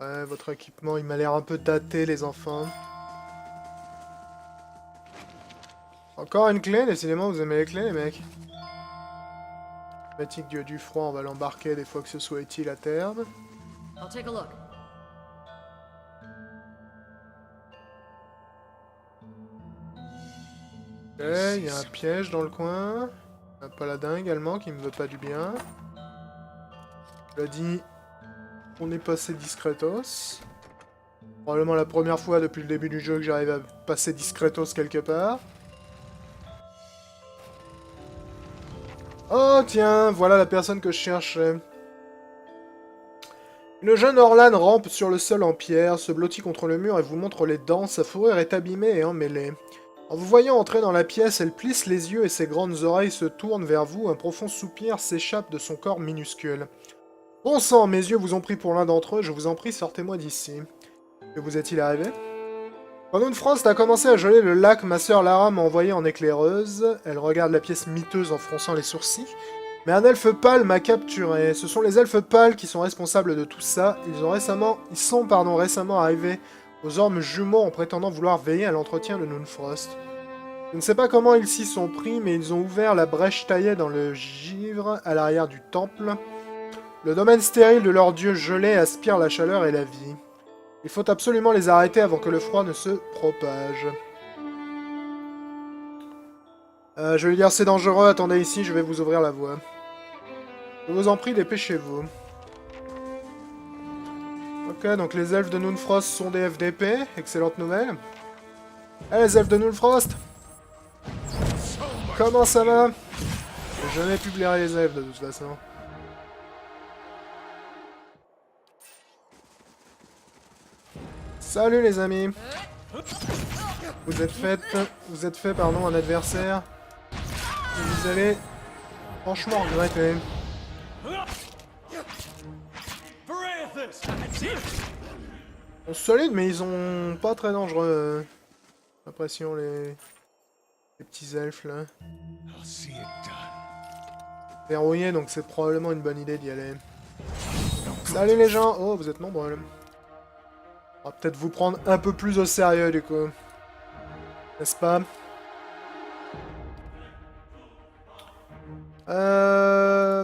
Ouais, votre équipement, il m'a l'air un peu daté, les enfants. Encore une clé, décidément, vous aimez les clés, les mecs. Thématique dieu du froid, on va l'embarquer des fois que ce soit utile à terme. I'll take a look. Ok, il y a un piège dans le coin. Un paladin également qui me veut pas du bien. Je l'ai dit, on est passé discretos. Probablement la première fois depuis le début du jeu que j'arrive à passer discretos quelque part. Oh tiens, voilà la personne que je cherchais. Le jeune Orlan rampe sur le sol en pierre, se blottit contre le mur et vous montre les dents. Sa fourrure est abîmée et emmêlée. En vous voyant entrer dans la pièce, elle plisse les yeux et ses grandes oreilles se tournent vers vous. Un profond soupir s'échappe de son corps minuscule. Bon sang, mes yeux vous ont pris pour l'un d'entre eux, je vous en prie, sortez-moi d'ici. Que vous est-il arrivé? Quand Nunfrost a commencé à geler le lac, ma sœur Lara m'a envoyé en éclaireuse. Elle regarde la pièce miteuse en fronçant les sourcils. Mais un elfe pâle m'a capturé. Ce sont les elfes pâles qui sont responsables de tout ça. Ils sont récemment arrivés aux ormes jumeaux en prétendant vouloir veiller à l'entretien de Nunfrost. Je ne sais pas comment ils s'y sont pris, mais ils ont ouvert la brèche taillée dans le givre à l'arrière du temple. Le domaine stérile de leur dieu gelé aspire la chaleur et la vie. Il faut absolument les arrêter avant que le froid ne se propage. Je vais lui dire c'est dangereux, attendez ici, je vais vous ouvrir la voie. Je vous en prie, dépêchez-vous. Ok, donc les elfes de Nunfrost sont des FDP, excellente nouvelle. Eh les elfes de Nunfrost! Comment ça va? J'ai jamais pu blairer les elfes de toute façon. Salut les amis! Vous êtes fait, pardon, un adversaire. Et vous allez franchement regretter. Ils sont solides, mais ils sont pas très dangereux. J'ai l'impression, les petits elfes là. Verrouillé, donc c'est probablement une bonne idée d'y aller. Salut les gens! Oh, vous êtes nombreux. On va peut-être vous prendre un peu plus au sérieux du coup. N'est-ce pas?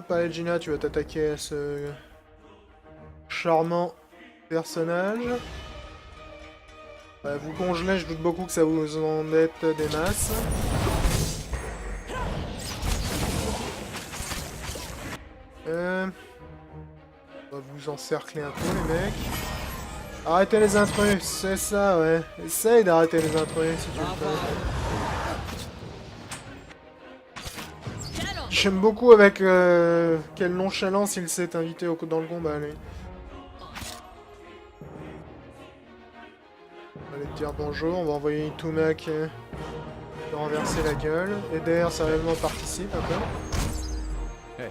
Pallegina, tu vas t'attaquer à ce charmant personnage. Vous congelez, je doute beaucoup que ça vous en êtes des masses. On va vous encercler un peu les mecs. Arrêtez les intrus, c'est ça, ouais. Essaye d'arrêter les intrus, si tu le peux. J'aime beaucoup avec quelle nonchalance il s'est invité dans le combat, lui. On va aller te dire bonjour, on va envoyer Itumak de renverser la gueule. Eder, sérieusement, participe un peu. Hey.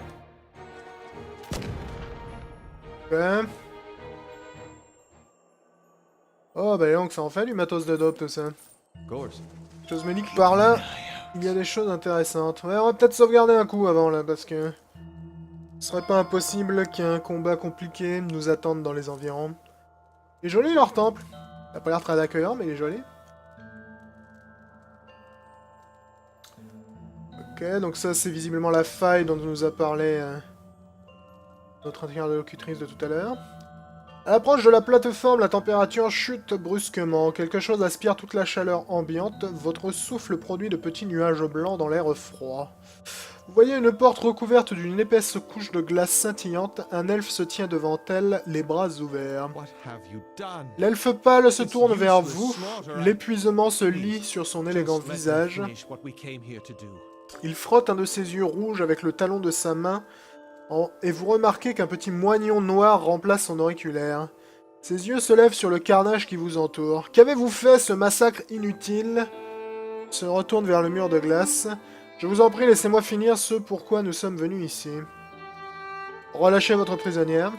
Ouais. Oh bah donc ça en fait du matos de dope tout ça. Chose me dit que par là, il y a des choses intéressantes. Ouais, on va peut-être sauvegarder un coup avant là, parce que ce serait pas impossible qu'un combat compliqué nous attende dans les environs. Il est joli leur temple. Il a pas l'air très accueillant, mais il est joli. Ok, donc ça c'est visiblement la faille dont nous a parlé notre interlocutrice de tout à l'heure. À l'approche de la plateforme, la température chute brusquement. Quelque chose aspire toute la chaleur ambiante. Votre souffle produit de petits nuages blancs dans l'air froid. Vous voyez une porte recouverte d'une épaisse couche de glace scintillante. Un elfe se tient devant elle, les bras ouverts. L'elfe pâle se tourne vers vous. L'épuisement se lit sur son élégant visage. Il frotte un de ses yeux rouges avec le talon de sa main Et vous remarquez qu'un petit moignon noir remplace son auriculaire. Ses yeux se lèvent sur le carnage qui vous entoure. Qu'avez-vous fait, ce massacre inutile? Il se retourne vers le mur de glace. Je vous en prie, laissez-moi finir ce pourquoi nous sommes venus ici. Relâchez votre prisonnière.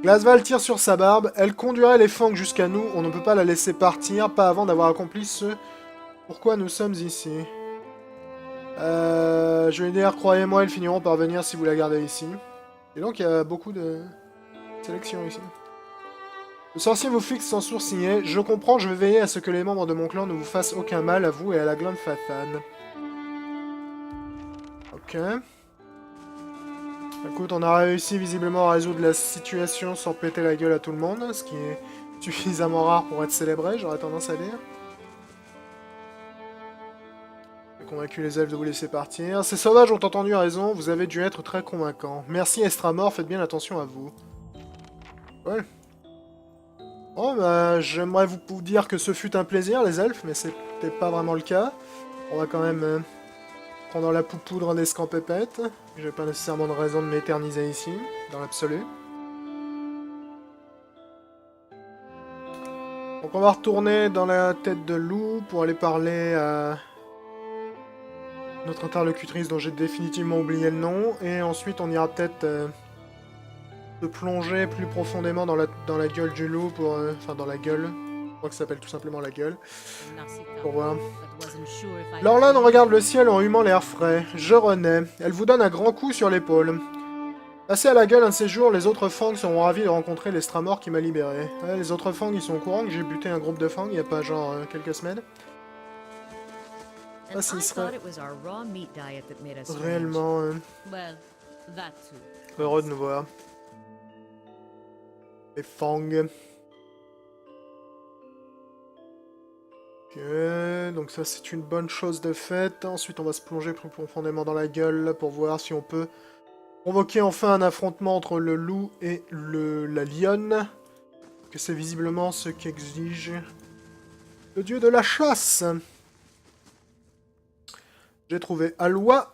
Glasval tire sur sa barbe. Elle conduirait les fangs jusqu'à nous. On ne peut pas la laisser partir, pas avant d'avoir accompli ce pourquoi nous sommes ici. Je vais dire, croyez-moi, ils finiront par venir si vous la gardez ici. Et donc, il y a beaucoup de sélections ici. Le sorcier vous fixe sans sourciller. Je comprends, je vais veiller à ce que les membres de mon clan ne vous fassent aucun mal, à vous et à la glande Fathan. Ok. Écoute, on a réussi visiblement à résoudre la situation sans péter la gueule à tout le monde, ce qui est suffisamment rare pour être célébré, j'aurais tendance à dire. J'ai convaincu les elfes de vous laisser partir. Ces sauvages ont entendu raison, vous avez dû être très convaincant. Merci Estramor, faites bien attention à vous. Ouais. Bon, bah, j'aimerais vous dire que ce fut un plaisir, les elfes, mais c'était pas vraiment le cas. On va quand même prendre la poupoudre d'escampépette. J'ai pas nécessairement de raison de m'éterniser ici, dans l'absolu. Donc on va retourner dans la tête de loup pour aller parler à notre interlocutrice dont j'ai définitivement oublié le nom. Et ensuite on ira peut-être se plonger plus profondément dans la gueule du loup pour... Enfin dans la gueule. Je crois que ça s'appelle tout simplement la gueule. Pour voir. Lorlan regarde le ciel en humant l'air frais. Je renais. Elle vous donne un grand coup sur l'épaule. Passez à la gueule un de ces jours, les autres fangs seront ravis de rencontrer l'Estramor qui m'a libéré. Ouais, les autres fangs, ils sont au courant que j'ai buté un groupe de fangs il y a pas genre quelques semaines. Ah, s'il serait réellement heureux de nous voir. Les fangs. Ok, donc ça c'est une bonne chose de fait. Ensuite on va se plonger plus profondément dans la gueule pour voir si on peut provoquer enfin un affrontement entre le loup et la lionne. Que c'est visiblement ce qu'exige le dieu de la chasse. J'ai trouvé Alwa.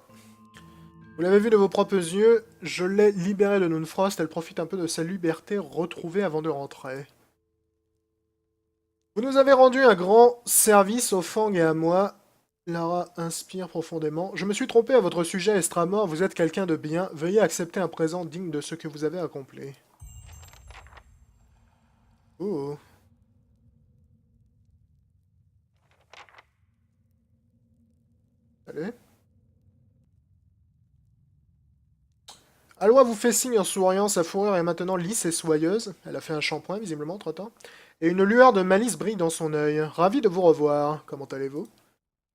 Vous l'avez vu de vos propres yeux, je l'ai libérée de Noonfrost. Elle profite un peu de sa liberté retrouvée avant de rentrer. Vous nous avez rendu un grand service aux Fangs et à moi. Lara inspire profondément. Je me suis trompé à votre sujet, Estramor. Vous êtes quelqu'un de bien. Veuillez accepter un présent digne de ce que vous avez accompli. Oh. Allez. Alwa vous fait signe en souriant. Sa fourrure est maintenant lisse et soyeuse. Elle a fait un shampoing, visiblement, entre-temps. Et une lueur de malice brille dans son œil. Ravi de vous revoir. Comment allez-vous?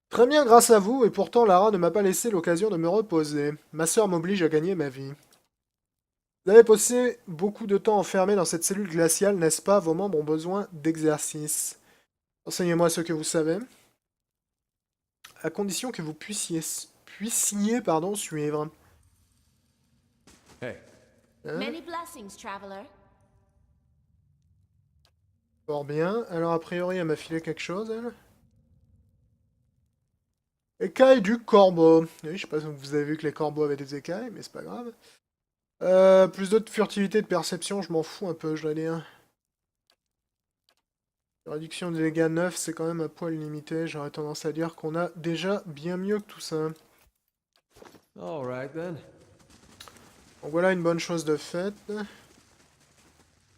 Très bien grâce à vous, et pourtant Lara ne m'a pas laissé l'occasion de me reposer. Ma sœur m'oblige à gagner ma vie. Vous avez passé beaucoup de temps enfermé dans cette cellule glaciale, n'est-ce pas? Vos membres ont besoin d'exercice. Enseignez-moi ce que vous savez. À condition que vous puissiez suivre. Hey. Hein? Many blessings, traveler. Fort bien. Alors, a priori, elle m'a filé quelque chose, elle. Écailles du corbeau. Oui, je sais pas si vous avez vu que les corbeaux avaient des écailles, mais c'est pas grave. Plus de furtivité et de perception, je m'en fous un peu, je dois dire. Réduction des dégâts 9, c'est quand même un poil limité. J'aurais tendance à dire qu'on a déjà bien mieux que tout ça. Alright then. Donc voilà une bonne chose de faite. Je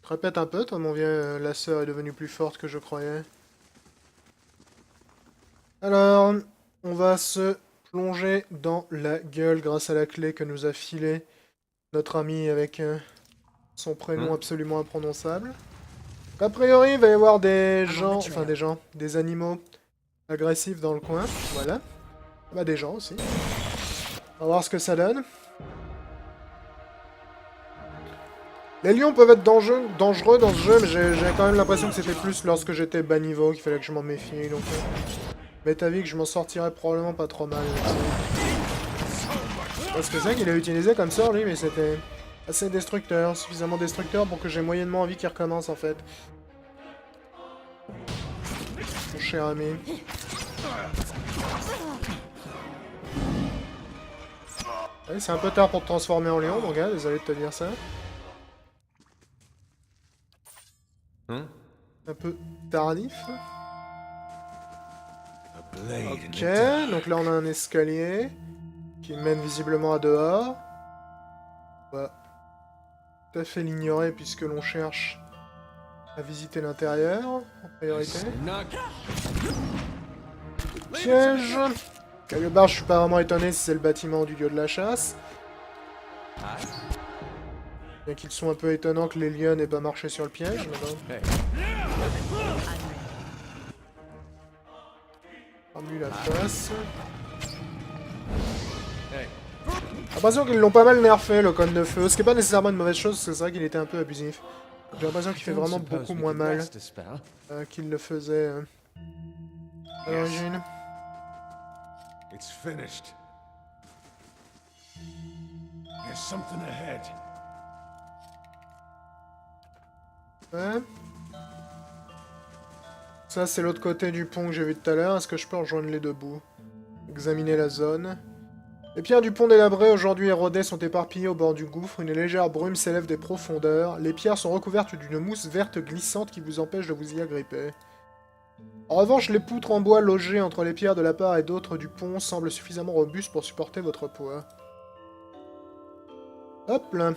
te répète un peu, toi mon vieux, la sœur est devenue plus forte que je croyais. Alors, on va se plonger dans la gueule grâce à la clé que nous a filée notre ami avec son prénom absolument imprononçable. A priori, il va y avoir des gens, enfin des animaux agressifs dans le coin, voilà. Bah des gens aussi. On va voir ce que ça donne. Les lions peuvent être dangereux dans ce jeu, mais j'ai quand même l'impression que c'était plus lorsque j'étais bas niveau qu'il fallait que je m'en méfie, donc... Mais t'as vu que je m'en sortirais probablement pas trop mal. Parce que c'est ça qu'il a utilisé comme sort, lui, mais c'était assez destructeur, suffisamment destructeur pour que j'ai moyennement envie qu'il recommence, en fait. Mon cher ami. Ouais, c'est un peu tard pour te transformer en lion, mon gars, désolé de te dire ça. Huh? Un peu tardif. A blade in Ok, the dark. donc là on a un escalier qui mène visiblement à dehors. On va tout à fait l'ignorer puisque l'on cherche à visiter l'intérieur en priorité. Piège. Quelque part, je suis pas vraiment étonné si c'est le bâtiment du dieu de la chasse. Bien qu'ils sont un peu étonnants que les lions n'aient pas marché sur le piège. Mais bon. Rends-lui la face. J'ai l'impression qu'ils l'ont pas mal nerfé, le cône de feu. Ce qui est pas nécessairement une mauvaise chose, parce que c'est vrai qu'il était un peu abusif. J'ai l'impression qu'il fait vraiment beaucoup moins mal qu'il le faisait à l'origine. It's finished. There's something ahead. Ouais. Ça, c'est l'autre côté du pont que j'ai vu tout à l'heure. Est-ce que je peux rejoindre les deux bouts? Examiner la zone. Les pierres du pont délabré, aujourd'hui érodées, sont éparpillées au bord du gouffre. Une légère brume s'élève des profondeurs. Les pierres sont recouvertes d'une mousse verte glissante qui vous empêche de vous y agripper. En revanche, les poutres en bois logées entre les pierres de la part et d'autre du pont semblent suffisamment robustes pour supporter votre poids. Hop là.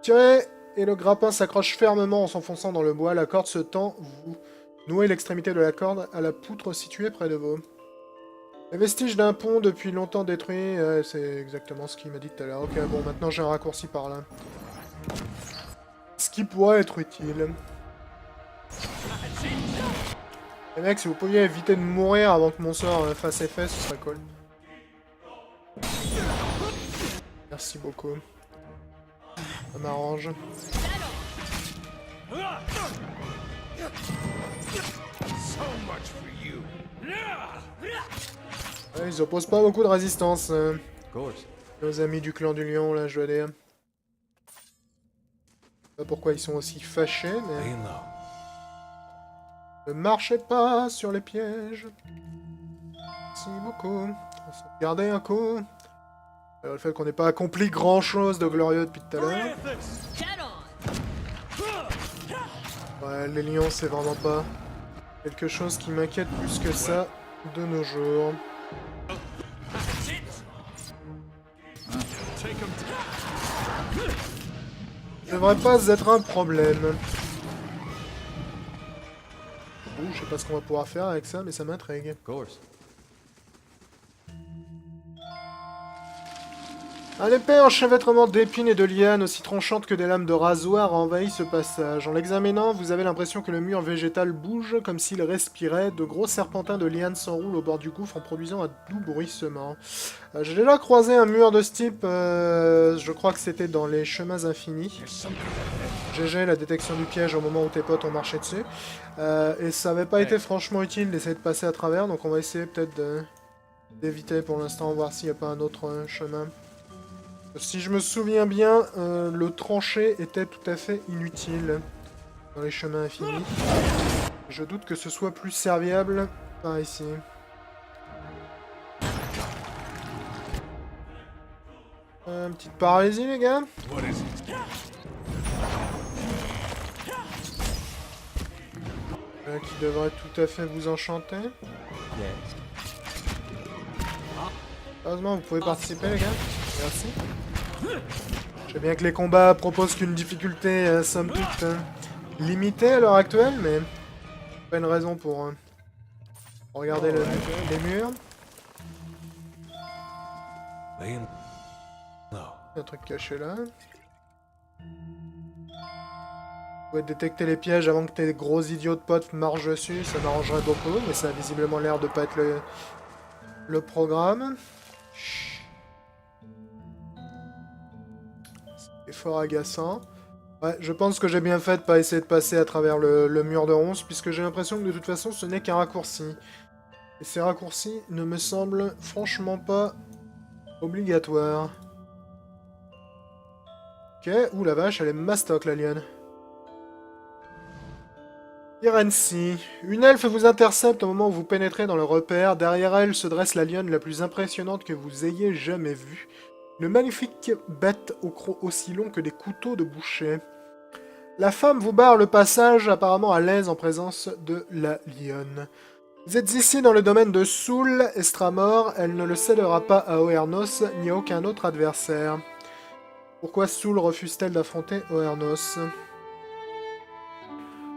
Tirez, et le grappin s'accroche fermement en s'enfonçant dans le bois. La corde se tend, vous nouez l'extrémité de la corde à la poutre située près de vous. Les vestiges d'un pont depuis longtemps détruit, c'est exactement ce qu'il m'a dit tout à l'heure. Ok, bon, maintenant j'ai un raccourci par là. Ce qui pourrait être utile. Les mecs, si vous pouviez éviter de mourir avant que mon sort fasse effet, ce serait cool. Merci beaucoup. Ça m'arrange. So much for you. Ouais, ils opposent pas beaucoup de résistance, Of course. nos amis du clan du lion, là, je dois dire. Je sais pas pourquoi ils sont aussi fâchés, mais... Laying low. Ne marchez pas sur les pièges. Merci beaucoup. On va sauvegarder un coup. Le fait qu'on n'ait pas accompli grand chose de glorieux depuis tout à l'heure. Ouais, les lions, c'est vraiment pas quelque chose qui m'inquiète plus que ça de nos jours. Ça devrait pas être un problème. Je sais pas ce qu'on va pouvoir faire avec ça, mais ça m'intrigue. Of course. Un épais enchevêtrement d'épines et de lianes aussi tranchantes que des lames de rasoir envahit ce passage. En l'examinant, vous avez l'impression que le mur végétal bouge comme s'il respirait. De gros serpentins de lianes s'enroulent au bord du gouffre en produisant un doux bruissement. J'ai déjà croisé un mur de ce type, je crois que c'était dans les chemins infinis. GG, la détection du piège au moment où tes potes ont marché dessus. Et ça avait pas été franchement utile d'essayer de passer à travers, donc on va essayer peut-être d'éviter pour l'instant, voir s'il n'y a pas un autre chemin. Si je me souviens bien, le tranché était tout à fait inutile dans les chemins infinis. Je doute que ce soit plus serviable par ici. Petite paralysie, les gars. What is it? Qui devrait tout à fait vous enchanter. Heureusement, vous pouvez participer, les gars. Merci. Je sais bien que les combats proposent qu'une difficulté, somme toute, limitée à l'heure actuelle, mais pas une raison pour regarder les murs. Laying low. Il y a un truc caché là. Vous pouvez détecter les pièges avant que tes gros idiots de potes marchent dessus, ça m'arrangerait beaucoup, mais ça a visiblement l'air de pas être le programme. C'est fort agaçant. Ouais, je pense que j'ai bien fait de pas essayer de passer à travers le mur de ronces, puisque j'ai l'impression que de toute façon ce n'est qu'un raccourci. Et ces raccourcis ne me semblent franchement pas obligatoires. Ok, ouh la vache, elle est mastoc la lionne. Irensi. Une elfe vous intercepte au moment où vous pénétrez dans le repère. Derrière elle se dresse la lionne la plus impressionnante que vous ayez jamais vue. Une magnifique bête au croc aussi long que des couteaux de boucher. La femme vous barre le passage, apparemment à l'aise en présence de la lionne. Vous êtes ici dans le domaine de Soul, Estramor. Elle ne le cédera pas à Oernos ni à aucun autre adversaire. Pourquoi Soul refuse-t-elle d'affronter Oernos?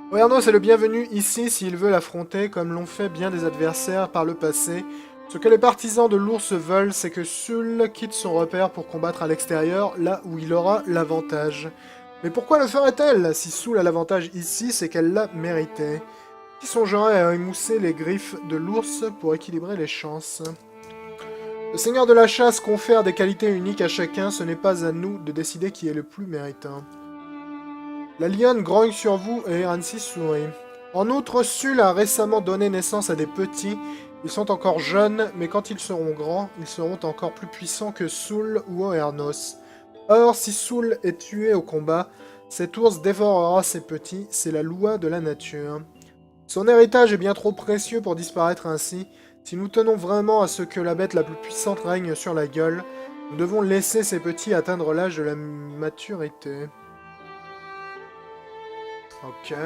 Oernos est le bienvenu ici s'il veut l'affronter, comme l'ont fait bien des adversaires par le passé. Ce que les partisans de l'ours veulent, c'est que Soul quitte son repère pour combattre à l'extérieur, là où il aura l'avantage. Mais pourquoi le ferait-elle? Si Soul a l'avantage ici, c'est qu'elle l'a mérité. Qui songerait à émousser les griffes de l'ours pour équilibrer les chances? Le seigneur de la chasse confère des qualités uniques à chacun, ce n'est pas à nous de décider qui est le plus méritant. La lionne grogne sur vous et Irensi sourit. En outre, Sul a récemment donné naissance à des petits. Ils sont encore jeunes, mais quand ils seront grands, ils seront encore plus puissants que Soul ou Oernos. Or, si Soul est tué au combat, cet ours dévorera ses petits, c'est la loi de la nature. Son héritage est bien trop précieux pour disparaître ainsi. Si nous tenons vraiment à ce que la bête la plus puissante règne sur la gueule, nous devons laisser ces petits atteindre l'âge de la maturité. Ok.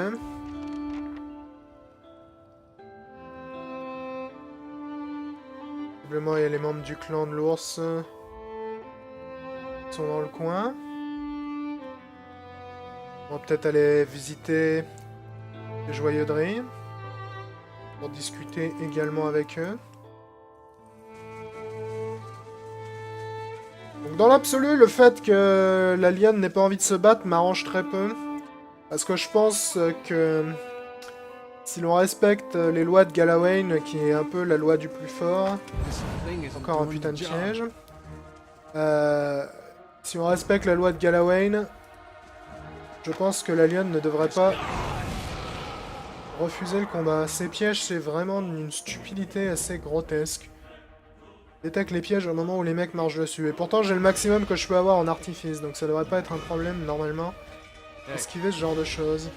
Visiblement, il y a les membres du clan de l'ours qui sont dans le coin. On va peut-être aller visiter les joyauderies pour discuter également avec eux. Donc, dans l'absolu, le fait que la lionne n'ait pas envie de se battre m'arrange très peu. Parce que je pense que si l'on respecte les lois de Galawain, qui est un peu la loi du plus fort, encore un putain de piège. Si on respecte la loi de Galawain, je pense que la lionne ne devrait pas refuser le combat. Ces pièges, c'est vraiment d'une stupidité assez grotesque. Détecte les pièges au moment où les mecs marchent dessus. Et pourtant, j'ai le maximum que je peux avoir en artifice, donc ça devrait pas être un problème normalement. Esquiver ce genre de choses.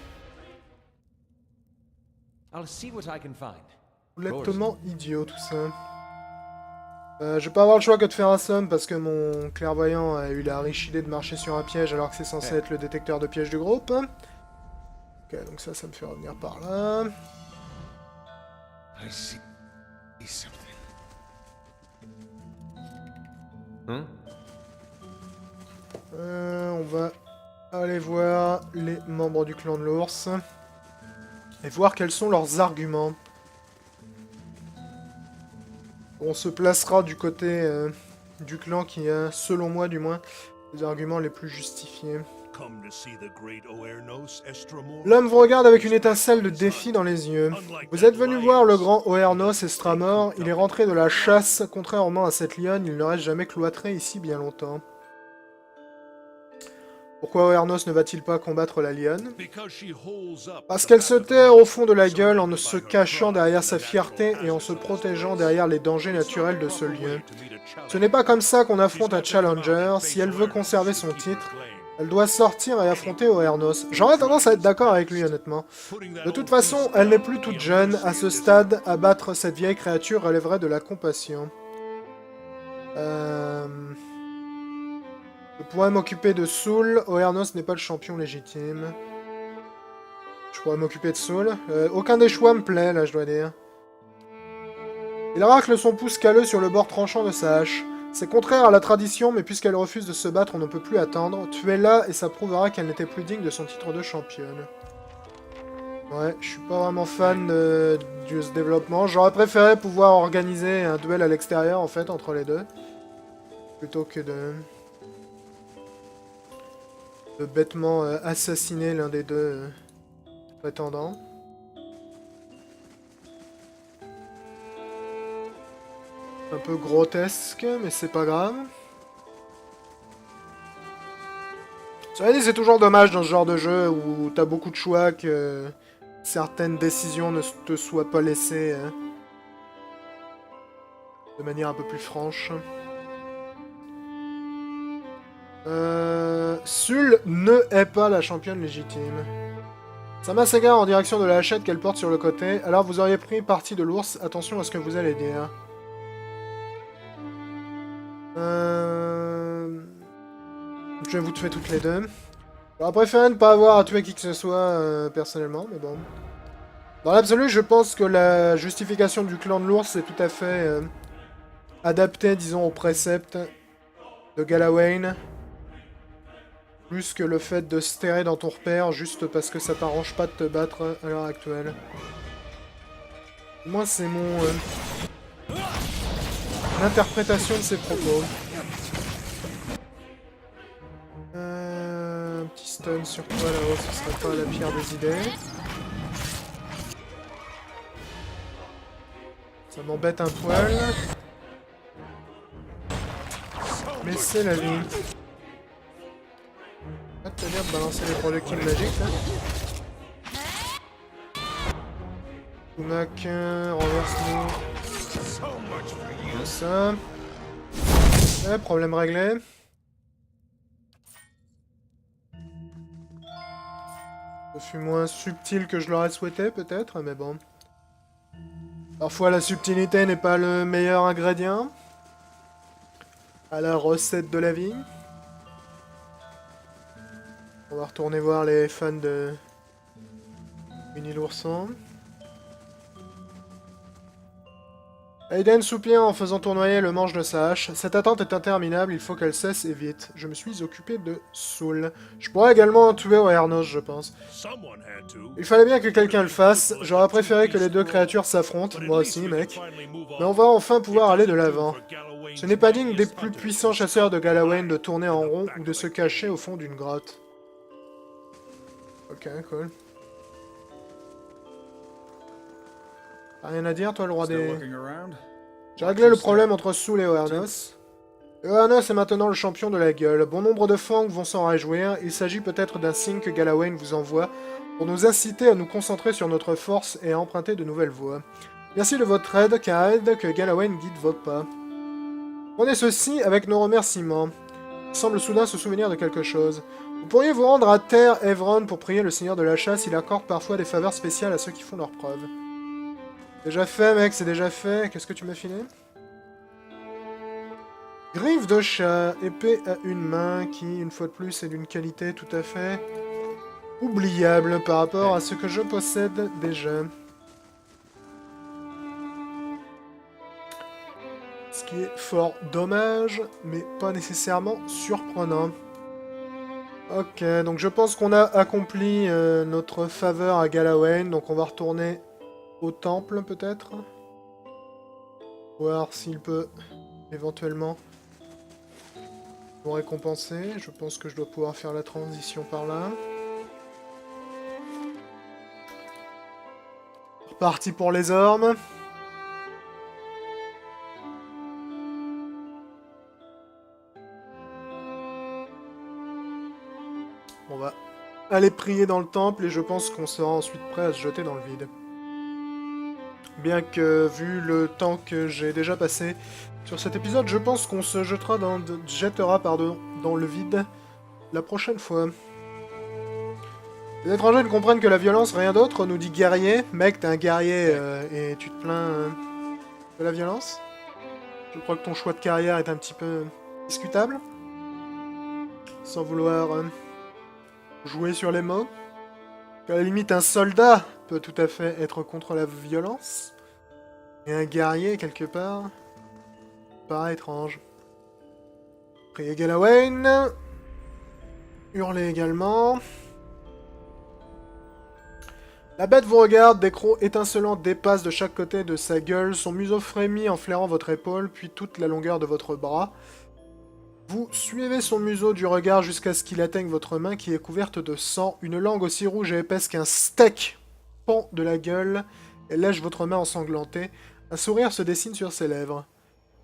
I'll see what I can find. Complètement idiot tout ça. Je vais pas avoir le choix que de faire un somme parce que mon clairvoyant a eu la riche idée de marcher sur un piège alors que c'est censé être le détecteur de pièges du groupe. Ok, donc ça me fait revenir par là. I see something. On va aller voir les membres du clan de l'ours. Et voir quels sont leurs arguments. On se placera du côté du clan qui a, selon moi du moins, les arguments les plus justifiés. Come to see the great Oernos, Estramor? L'homme vous regarde avec une étincelle de défi dans les yeux. Vous êtes venu voir le grand Oernos Estramor, il est rentré de la chasse. Contrairement à cette lionne, il ne reste jamais cloîtré ici bien longtemps. Pourquoi Oernos ne va-t-il pas combattre la lionne? Parce qu'elle se terre au fond de la gueule en ne se cachant derrière sa fierté et en se protégeant derrière les dangers naturels de ce lieu. Ce n'est pas comme ça qu'on affronte un challenger. Si elle veut conserver son titre, elle doit sortir et affronter Oernos. J'aurais tendance à être d'accord avec lui, honnêtement. De toute façon, elle n'est plus toute jeune. À ce stade, abattre cette vieille créature relèverait de la compassion. Je pourrais m'occuper de Soul. Oernos n'est pas le champion légitime. Je pourrais m'occuper de Soul. Aucun des choix me plaît, là, je dois dire. Il racle son pouce calleux sur le bord tranchant de sa hache. C'est contraire à la tradition, mais puisqu'elle refuse de se battre, on ne peut plus attendre. Tuez-la et ça prouvera qu'elle n'était plus digne de son titre de championne. Ouais, je suis pas vraiment fan de ce développement. J'aurais préféré pouvoir organiser un duel à l'extérieur, en fait, entre les deux. Plutôt que de bêtement assassiner l'un des deux prétendants. Un peu grotesque, mais c'est pas grave. Cela dit, c'est toujours dommage dans ce genre de jeu où t'as beaucoup de choix que certaines décisions ne te soient pas laissées de manière un peu plus franche. Sul ne est pas la championne légitime. Sama s'égare en direction de la hachette qu'elle porte sur le côté. Alors vous auriez pris parti de l'ours. Attention à ce que vous allez dire. Je vais vous tuer toutes les deux. J'aurais préféré ne pas avoir à tuer qui que ce soit, personnellement, mais bon. Dans l'absolu, je pense que la justification du clan de l'ours est tout à fait adaptée, disons, au précepte de Galawain. Plus que le fait de se terrer dans ton repère juste parce que ça t'arrange pas de te battre à l'heure actuelle. Moi, c'est mon interprétation de ces propos. Un petit stun sur toi là-haut, ce serait pas la pire des idées. Ça m'embête un poil. Mais c'est la vie. Ah, t'as l'air de balancer les projectiles magiques là. Kumak, renverse-nous. Comme ça. Ouais, problème réglé. Ce fut moins subtil que je l'aurais souhaité peut-être, mais bon. Parfois la subtilité n'est pas le meilleur ingrédient à la recette de la vie. On va retourner voir les fans de Winnie l'ourson. Aiden soupire en faisant tournoyer le manche de sa hache. Cette attente est interminable, il faut qu'elle cesse et vite. Je me suis occupé de Soul. Je pourrais également tuer Oernos, je pense. Il fallait bien que quelqu'un le fasse. J'aurais préféré que les deux créatures s'affrontent. Moi aussi, mec. Mais on va enfin pouvoir aller de l'avant. Ce n'est pas digne des plus puissants chasseurs de Galawain de tourner en rond ou de se cacher au fond d'une grotte. Ok, cool. T'as rien à dire, toi, le roi des... J'ai réglé le problème entre Soul et Oernos. Oernos est maintenant le champion de la gueule. Bon nombre de Fang vont s'en réjouir. Il s'agit peut-être d'un signe que Galawain vous envoie pour nous inciter à nous concentrer sur notre force et à emprunter de nouvelles voies. Merci de votre aide, car aide que Galawain guide vos pas. Prenez ceci avec nos remerciements. Il semble soudain se souvenir de quelque chose. Vous pourriez vous rendre à Terre Evron pour prier le seigneur de la chasse. Il accorde parfois des faveurs spéciales à ceux qui font leurs preuves. Déjà fait, mec, c'est déjà fait. Qu'est-ce que tu m'as filé? Griffe de chat, épée à une main, qui, une fois de plus, est d'une qualité tout à fait oubliable par rapport à ce que je possède déjà. Ce qui est fort dommage, mais pas nécessairement surprenant. Ok, donc je pense qu'on a accompli notre faveur à Galawain, donc on va retourner au temple peut-être. Voir s'il peut éventuellement nous récompenser. Je pense que je dois pouvoir faire la transition par là. Parti pour les ormes. On va aller prier dans le temple et je pense qu'on sera ensuite prêt à se jeter dans le vide. Bien que, vu le temps que j'ai déjà passé sur cet épisode, je pense qu'on se jettera dans le vide la prochaine fois. Les étrangers ne comprennent que la violence, rien d'autre, nous dit guerrier. Mec, t'es un guerrier et tu te plains de la violence? Je crois que ton choix de carrière est un petit peu discutable. Sans vouloir jouer sur les mots. À la limite, un soldat peut tout à fait être contre la violence. Et un guerrier, quelque part, paraît étrange. Priez Galawain. Hurlez également. La bête vous regarde, des crocs étincelants dépassent de chaque côté de sa gueule, son museau frémit en flairant votre épaule, puis toute la longueur de votre bras. Vous suivez son museau du regard jusqu'à ce qu'il atteigne votre main qui est couverte de sang. Une langue aussi rouge et épaisse qu'un steak pend de la gueule et lèche votre main ensanglantée. Un sourire se dessine sur ses lèvres.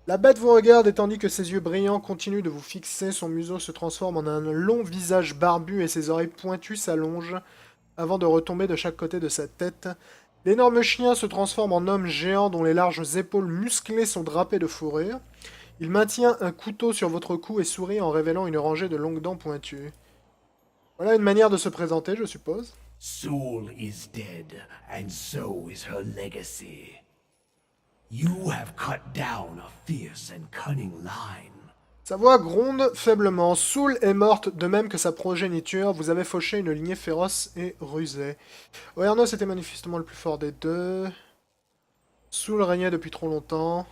La bête vous regarde et tandis que ses yeux brillants continuent de vous fixer, son museau se transforme en un long visage barbu et ses oreilles pointues s'allongent avant de retomber de chaque côté de sa tête. L'énorme chien se transforme en homme géant dont les larges épaules musclées sont drapées de fourrure. Il maintient un couteau sur votre cou et sourit en révélant une rangée de longues dents pointues. Voilà une manière de se présenter, je suppose. Soul is dead, and so is her legacy. You have cut down a fierce and cunning line. Sa voix gronde faiblement. Soul est morte, de même que sa progéniture. Vous avez fauché une lignée féroce et rusée. Oernos était manifestement le plus fort des deux. Soul régnait depuis trop longtemps.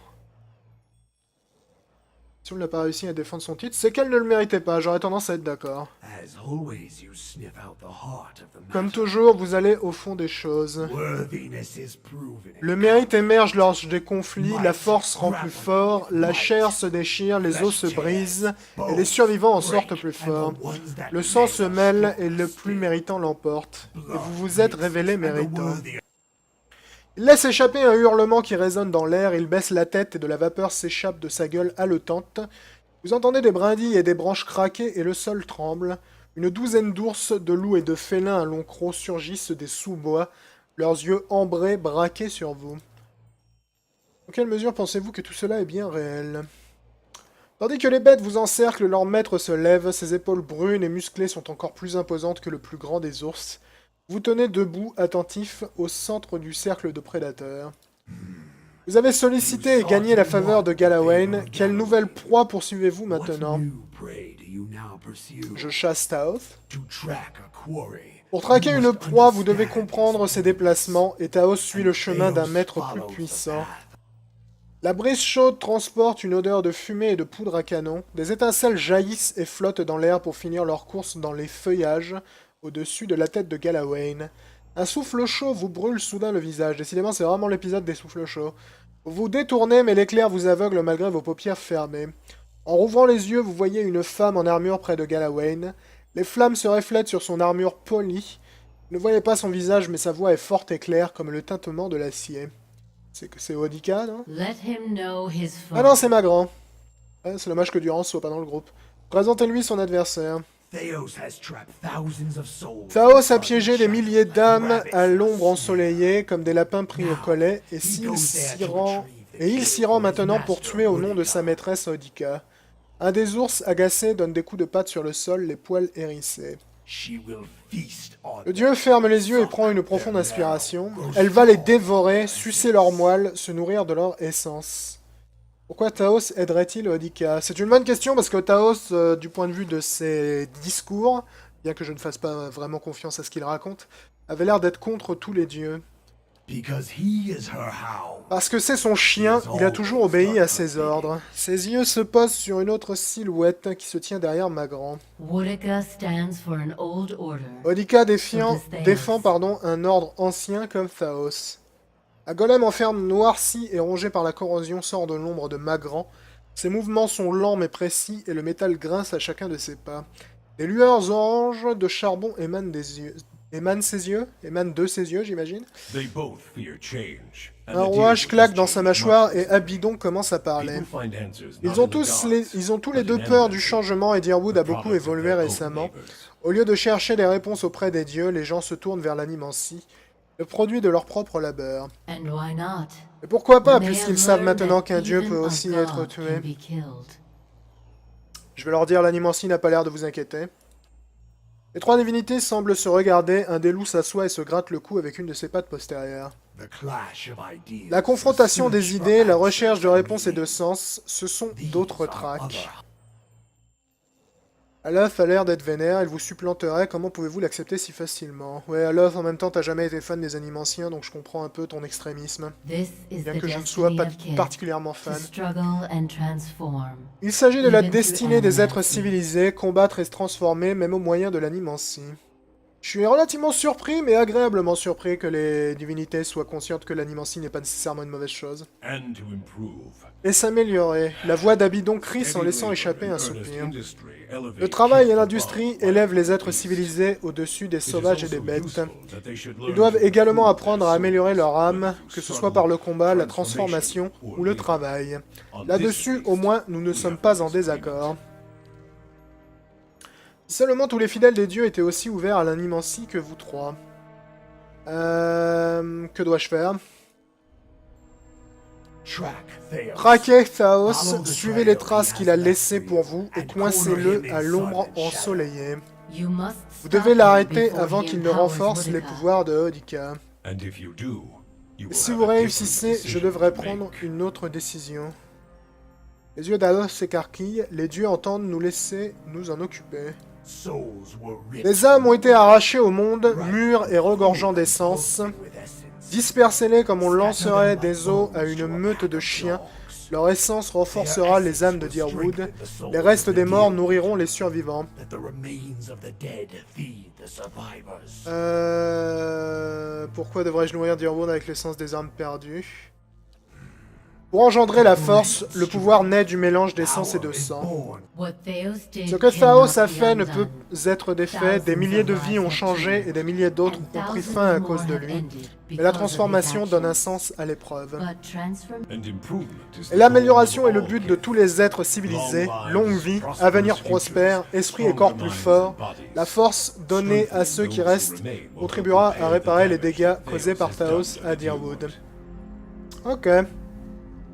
Soul n'a pas réussi à défendre son titre. C'est qu'elle ne le méritait pas, j'aurais tendance à être d'accord. As always, you sniff out the heart of the Comme matter. toujours, vous allez au fond des choses. Worthiness is proven. Le mérite émerge lors des conflits, la force rend plus fort, la chair se déchire, les os se brisent, et les survivants en sortent plus forts. Le sang se mêle et le plus méritant l'emporte. Et vous vous êtes révélé méritant. Il laisse échapper un hurlement qui résonne dans l'air, il baisse la tête et de la vapeur s'échappe de sa gueule haletante. Vous entendez des brindilles et des branches craquer et le sol tremble. Une douzaine d'ours, de loups et de félins à long croc surgissent des sous-bois, leurs yeux ambrés braqués sur vous. En quelle mesure pensez-vous que tout cela est bien réel? Tandis que les bêtes vous encerclent, leur maître se lève, ses épaules brunes et musclées sont encore plus imposantes que le plus grand des ours. Vous tenez debout, attentif, au centre du cercle de prédateurs. Vous avez sollicité et gagné la faveur de Galawain. Quelle nouvelle proie poursuivez-vous maintenant? Je chasse Taoth. Pour traquer une proie, vous devez comprendre ses déplacements, et Taoth suit le chemin d'un maître plus puissant. La brise chaude transporte une odeur de fumée et de poudre à canon. Des étincelles jaillissent et flottent dans l'air pour finir leur course dans les feuillages, au-dessus de la tête de Galawain. Un souffle chaud vous brûle soudain le visage. Décidément, c'est vraiment l'épisode des souffles chauds. Vous vous détournez, mais l'éclair vous aveugle malgré vos paupières fermées. En rouvrant les yeux, vous voyez une femme en armure près de Galawain. Les flammes se reflètent sur son armure polie. Vous ne voyez pas son visage, mais sa voix est forte et claire, comme le tintement de l'acier. C'est Odika, non? Let him know his Ah non, c'est Magran. Ouais, c'est dommage que Durance soit pas dans le groupe. Présentez-lui son adversaire. Thaos a piégé des milliers d'âmes à l'ombre ensoleillée, comme des lapins pris au collet, et il s'y rend maintenant pour tuer au nom de sa maîtresse Odika. Un des ours, agacé, donne des coups de patte sur le sol, les poils hérissés. Le dieu ferme les yeux et prend une profonde inspiration. Elle va les dévorer, sucer leurs moelle, se nourrir de leur essence. Pourquoi Taos aiderait-il Odika? C'est une bonne question parce que Taos, du point de vue de ses discours, bien que je ne fasse pas vraiment confiance à ce qu'il raconte, avait l'air d'être contre tous les dieux. Parce que c'est son chien, il a toujours obéi à ses ordres. Ses yeux se posent sur une autre silhouette qui se tient derrière Magran. Odika défend un ordre ancien comme Thaos. Un golem en ferme noirci et rongé par la corrosion sort de l'ombre de Magran. Ses mouvements sont lents mais précis et le métal grince à chacun de ses pas. Des lueurs oranges de charbon émanent des yeux. Émanent de ses yeux, j'imagine. Un rouage claque dans sa mâchoire et Abidon commence à parler. Ils ont tous les deux peur du changement et Deerwood a beaucoup évolué récemment. Au lieu de chercher des réponses auprès des dieux, les gens se tournent vers l'animancie, le produit de leur propre labeur. Et pourquoi pas, puisqu'ils savent maintenant qu'un dieu peut aussi être tué. Je vais leur dire, l'animancie n'a pas l'air de vous inquiéter. Les trois divinités semblent se regarder, un des loups s'assoit et se gratte le cou avec une de ses pattes postérieures. La confrontation des idées, la recherche de réponses et de sens, ce sont d'autres tracks. Aloth a l'air d'être vénère, elle vous supplanterait, comment pouvez-vous l'accepter si facilement? Ouais, Aloth, en même temps, t'as jamais été fan des animanciens, donc je comprends un peu ton extrémisme. Bien que je ne sois pas particulièrement fan. Il s'agit de la destinée des êtres civilisés, combattre et se transformer, même au moyen de l'animancie. Je suis relativement surpris, mais agréablement surpris que les divinités soient conscientes que l'animancie n'est pas nécessairement une mauvaise chose. Et s'améliorer. La voix d'Abidon crie en laissant échapper un soupir. Le travail et l'industrie élèvent les êtres civilisés au-dessus des sauvages et des bêtes. Ils doivent également apprendre à améliorer leur âme, que ce soit par le combat, la transformation ou le travail. Là-dessus, au moins, nous ne sommes pas en désaccord. Seulement tous les fidèles des dieux étaient aussi ouverts à l'animancie que vous trois. Que dois-je faire? Traquez Thaos, suivez les traces qu'il a laissées pour vous et coincez-le à l'ombre ensoleillée. Vous devez l'arrêter avant qu'il ne renforce les pouvoirs de Boudica. And if you do, you will Si have vous a different réussissez, je decision devrais to prendre make. une autre décision. Les yeux d'Alos s'écarquillent, les dieux entendent nous laisser nous en occuper. Souls were rich Les âmes ont été arrachées au monde, mûres et regorgeant d'essence. with essence. Dispersez-les comme on lancerait des os à une meute de chiens. Leur essence renforcera les âmes de Dyrwood. Les restes des morts nourriront les survivants. Let the remains of the dead feed the survivors. Pourquoi devrais-je nourrir Dyrwood avec l'essence des âmes perdues? Pour engendrer la force, le pouvoir naît du mélange d'essence et de sang. Ce que Thaos a fait ne peut être défait, des milliers de vies ont changé et des milliers d'autres ont pris fin à cause de lui. Mais la transformation donne un sens à l'épreuve. And improvement is Et the l'amélioration goal est le of but all de tous les êtres civilisés, longue vie, avenir prospère, esprit et corps plus fort. La force donnée à ceux qui restent contribuera à réparer les dégâts causés par Thaos à Dyrwood. Ok.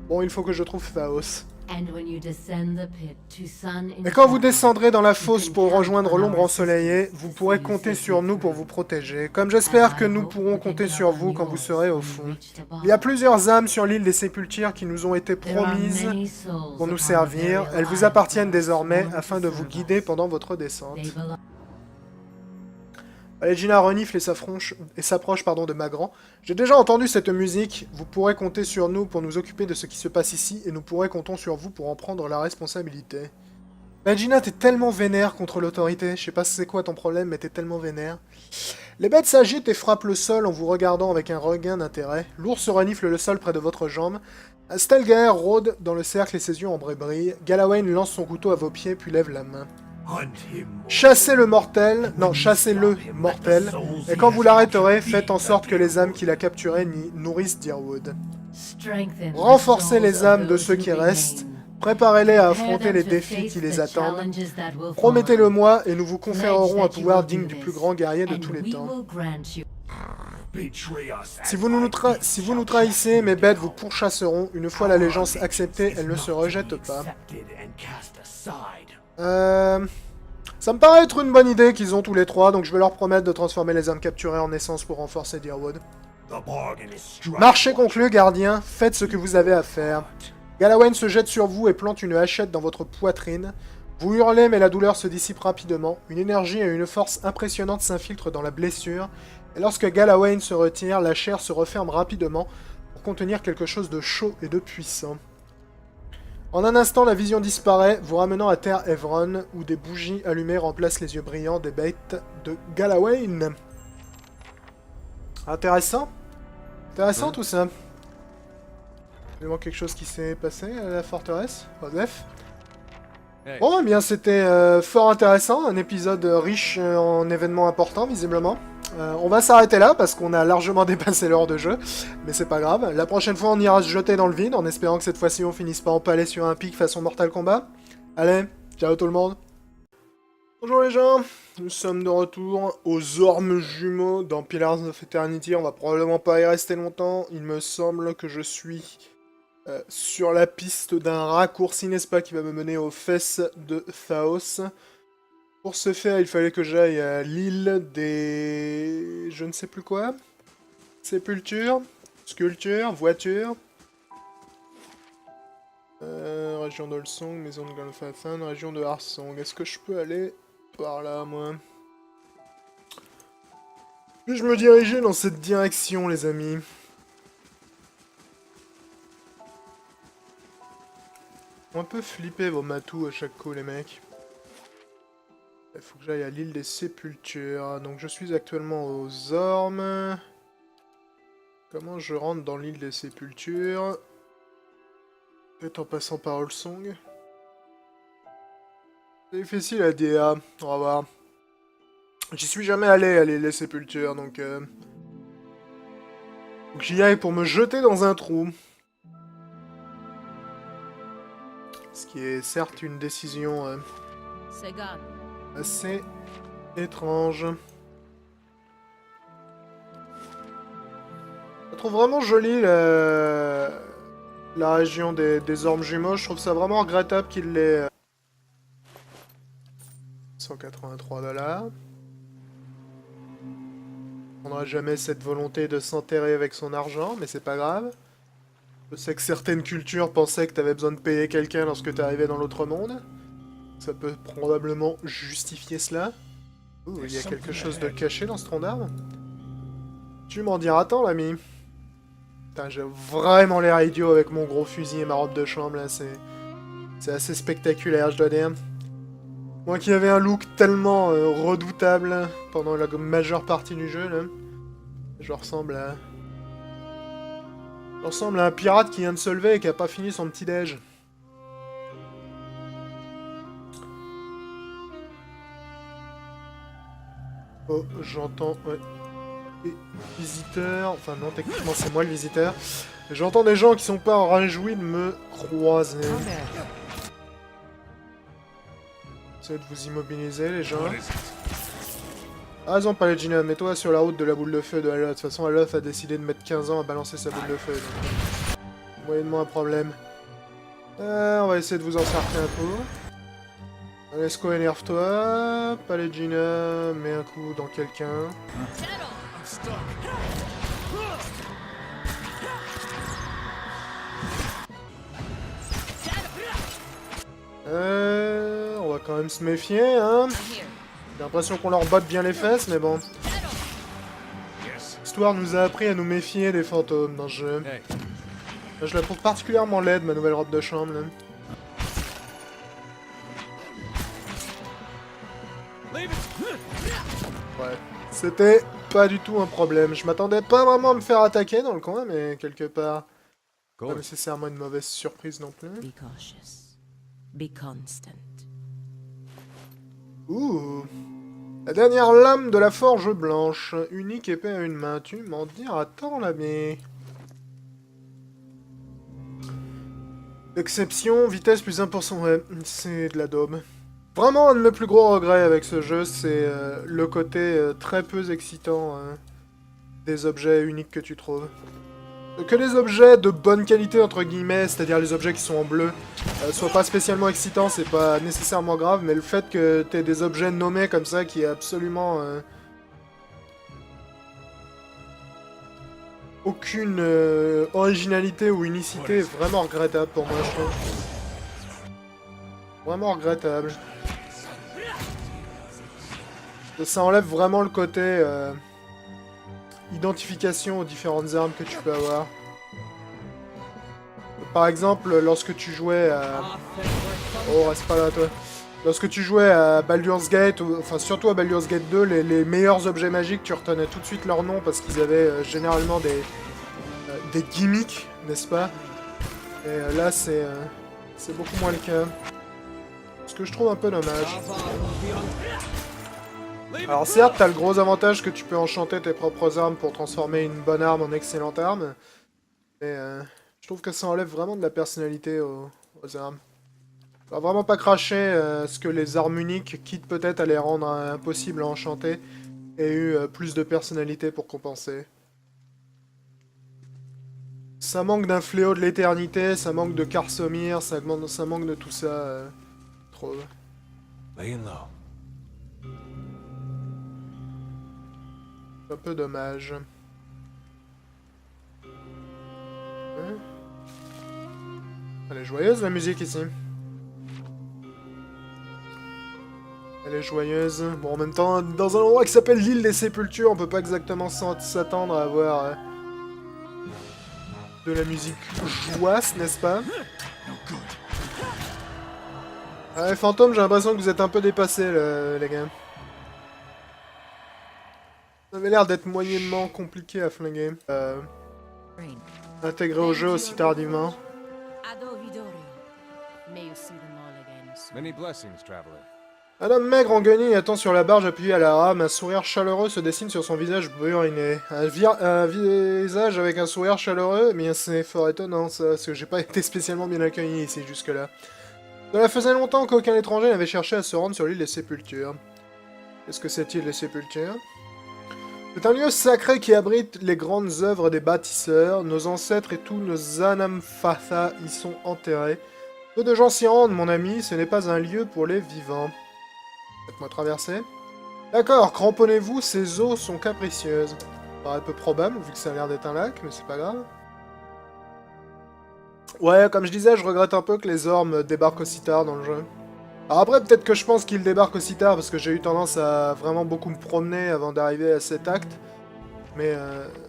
Bon, il faut que je trouve Thaos. Et quand vous descendrez dans la fosse pour rejoindre l'ombre ensoleillée, vous pourrez compter sur nous pour vous protéger, comme j'espère que nous pourrons compter sur vous quand vous serez au fond. Il y a plusieurs âmes sur l'île des Sépultures qui nous ont été promises pour nous servir. Elles vous appartiennent désormais afin de vous guider pendant votre descente. Allez, Gina renifle et s'approche de Magran. J'ai déjà entendu cette musique. Vous pourrez compter sur nous pour nous occuper de ce qui se passe ici, et nous pourrons compter sur vous pour en prendre la responsabilité. Bah, Gina, t'es tellement vénère contre l'autorité. Je sais pas c'est quoi ton problème, mais t'es tellement vénère. Les bêtes s'agitent et frappent le sol en vous regardant avec un regain d'intérêt. L'ours renifle le sol près de votre jambe. Stelgaer rôde dans le cercle et ses yeux ambrés brillent. Galawain lance son couteau à vos pieds puis lève la main. Chassez-le mortel, et quand vous l'arrêterez, faites en sorte que les âmes qu'il a capturées nourrissent Dyrwood. Renforcez les âmes de ceux qui restent, préparez-les à affronter les défis qui les attendent. Promettez-le-moi et nous vous conférerons un pouvoir digne du plus grand guerrier de tous les temps. Si vous nous trahissez, mes bêtes vous pourchasseront. Une fois l'allégeance acceptée, elle ne se rejette pas. Ça me paraît être une bonne idée qu'ils ont tous les trois, donc je vais leur promettre de transformer les âmes capturées en essence pour renforcer Dyrwood. Marché conclu, gardien, faites ce que vous avez à faire. Galawain se jette sur vous et plante une hachette dans votre poitrine. Vous hurlez, mais la douleur se dissipe rapidement. Une énergie et une force impressionnantes s'infiltrent dans la blessure. Et lorsque Galawain se retire, la chair se referme rapidement pour contenir quelque chose de chaud et de puissant. En un instant, la vision disparaît, vous ramenant à terre Evron, où des bougies allumées remplacent les yeux brillants des bêtes de Galawain. Intéressant. Intéressant tout ça. Il manque quelque chose qui s'est passé à la forteresse, Joseph. Hey. Bon, eh bien c'était fort intéressant, un épisode riche en événements importants, visiblement. On va s'arrêter là, parce qu'on a largement dépassé l'heure de jeu, mais c'est pas grave. La prochaine fois, on ira se jeter dans le vide, en espérant que cette fois-ci, on finisse pas empalé sur un pic façon Mortal Kombat. Allez, ciao tout le monde. Bonjour les gens, nous sommes de retour aux ormes jumeaux dans Pillars of Eternity. On va probablement pas y rester longtemps, il me semble que je suis... sur la piste d'un raccourci, n'est-ce pas, qui va me mener aux fesses de Thaos. Pour ce faire, il fallait que j'aille à l'île des... je ne sais plus quoi. Sépulture, sculpture, voiture. Région d'Olsong, maison de Galfathan, région de Harsong. Est-ce que je peux aller par là, moi? Puis-je me diriger dans cette direction, les amis? Un peu flipper vos matous à chaque coup, les mecs. Il faut que j'aille à l'île des Sépultures. Donc je suis actuellement aux ormes. Comment je rentre dans l'île des Sépultures? Peut-être en passant par Olsong. C'est difficile à dire. On va voir. J'y suis jamais allé à l'île des Sépultures, donc... Faut que j'y aille pour me jeter dans un trou. Ce qui est certes une décision assez étrange. Je trouve vraiment jolie la région des ormes jumeaux. Je trouve ça vraiment regrettable qu'ils l'aient $183. On n'aura jamais cette volonté de s'enterrer avec son argent, mais c'est pas grave. Je sais que certaines cultures pensaient que t'avais besoin de payer quelqu'un lorsque t'arrivais dans l'autre monde. Ça peut probablement justifier cela. Ouh, il y a quelque chose de caché dans ce tronc d'arbre. Tu m'en diras tant, l'ami. Putain, j'ai vraiment l'air idiot avec mon gros fusil et ma robe de chambre, là, c'est assez spectaculaire, je dois dire. Moi qui avais un look tellement redoutable pendant la majeure partie du jeu, là. Je ressemble à un pirate qui vient de se lever et qui a pas fini son petit déj. Oh, j'entends... Ouais. Des visiteurs... Enfin non, techniquement c'est moi le visiteur. J'entends des gens qui sont pas réjouis de me croiser. Essayez de vous immobiliser, les gens. Ah, raison, Pallegina, mets-toi sur la route de la boule de feu de Aloth. De toute façon, Aloth a décidé de mettre 15 ans à balancer sa boule de feu. Donc... moyennement un problème. On va essayer de vous en sortir un peu. Alesko, énerve-toi. Pallegina, mets un coup dans quelqu'un. On va quand même se méfier, hein. J'ai l'impression qu'on leur botte bien les fesses, mais bon. L'histoire nous a appris à nous méfier des fantômes dans ce jeu. Je la trouve particulièrement laide, ma nouvelle robe de chambre, là. Ouais, c'était pas du tout un problème. Je m'attendais pas vraiment à me faire attaquer dans le coin, mais quelque part... pas nécessairement une mauvaise surprise non plus. Be cautious. Be constant. Ouh. La dernière lame de la forge blanche. Unique épée à une main. Tu m'en diras tant, l'ami. Exception, vitesse plus 1%. Ouais, c'est de la daube. Vraiment, un de mes plus gros regrets avec ce jeu, c'est le côté très peu excitant des objets uniques que tu trouves. Que les objets de bonne qualité, entre guillemets, c'est-à-dire les objets qui sont en bleu, soient pas spécialement excitants, c'est pas nécessairement grave, mais le fait que t'aies des objets nommés comme ça, qui est absolument... aucune originalité ou unicité, est vraiment regrettable pour moi, je trouve. Vraiment regrettable. Ça enlève vraiment le côté... identification aux différentes armes que tu peux avoir. Par exemple, lorsque tu jouais à... Oh, reste pas là, toi. Lorsque tu jouais à Baldur's Gate, ou... enfin surtout à Baldur's Gate 2, les meilleurs objets magiques, tu retenais tout de suite leur nom parce qu'ils avaient généralement des gimmicks, n'est-ce pas? Et là, c'est beaucoup moins le cas. Ce que je trouve un peu dommage. Alors certes, t'as le gros avantage que tu peux enchanter tes propres armes pour transformer une bonne arme en excellente arme. Mais je trouve que ça enlève vraiment de la personnalité aux armes. Ça va vraiment pas cracher ce que les armes uniques, quitte peut-être à les rendre impossibles à enchanter, aient eu plus de personnalité pour compenser. Ça manque d'un fléau de l'éternité, ça manque de Karsomir, ça manque de tout ça. Trop. Laying low. Un peu dommage. Hein? Elle est joyeuse la musique ici. Elle est joyeuse. Bon, en même temps, dans un endroit qui s'appelle l'île des Sépultures, on peut pas exactement s'attendre à avoir de la musique joyeuse, n'est-ce pas? Ouais, Fantôme, j'ai l'impression que vous êtes un peu dépassés, les gars. Ça avait l'air d'être moyennement compliqué à flinguer. Intégré au jeu aussi tardivement. Ado Vidorio. May you see them all again soon. Many blessings, traveler. Un homme maigre en guenilles attend sur la barge appuyé à la rame. Un sourire chaleureux se dessine sur son visage brûliné. Un visage avec un sourire chaleureux, mais c'est fort étonnant ça, parce que j'ai pas été spécialement bien accueilli ici jusque-là. Cela faisait longtemps qu'aucun étranger n'avait cherché à se rendre sur l'île des Sépultures. Qu'est-ce que c'est-il, les Sépultures? C'est un lieu sacré qui abrite les grandes œuvres des bâtisseurs. Nos ancêtres et tous nos Anamfatha y sont enterrés. Peu de gens s'y rendent, mon ami, ce n'est pas un lieu pour les vivants. Faites-moi traverser. D'accord, cramponnez-vous, ces eaux sont capricieuses. Ça paraît peu probable, vu que ça a l'air d'être un lac, mais c'est pas grave. Ouais, comme je disais, je regrette un peu que les ormes débarquent aussi tard dans le jeu. Alors après, peut-être que je pense qu'ils débarquent aussi tard, parce que j'ai eu tendance à vraiment beaucoup me promener avant d'arriver à cet acte. Mais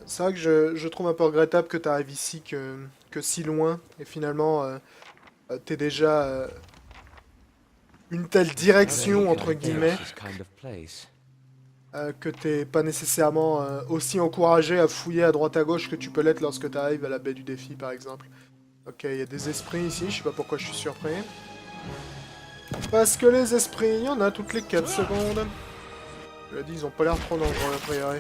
c'est vrai que je trouve un peu regrettable que tu arrives ici que si loin, et finalement, t'es déjà une telle direction, entre guillemets, This kind of place. que t'es pas nécessairement aussi encouragé à fouiller à droite à gauche que tu peux l'être lorsque tu arrives à la baie du défi, par exemple. Ok, il y a des esprits ici, je sais pas pourquoi je suis surpris. Parce que les esprits, il y en a toutes les 4 secondes. Je l'ai dit, ils ont pas l'air trop dangereux, a priori.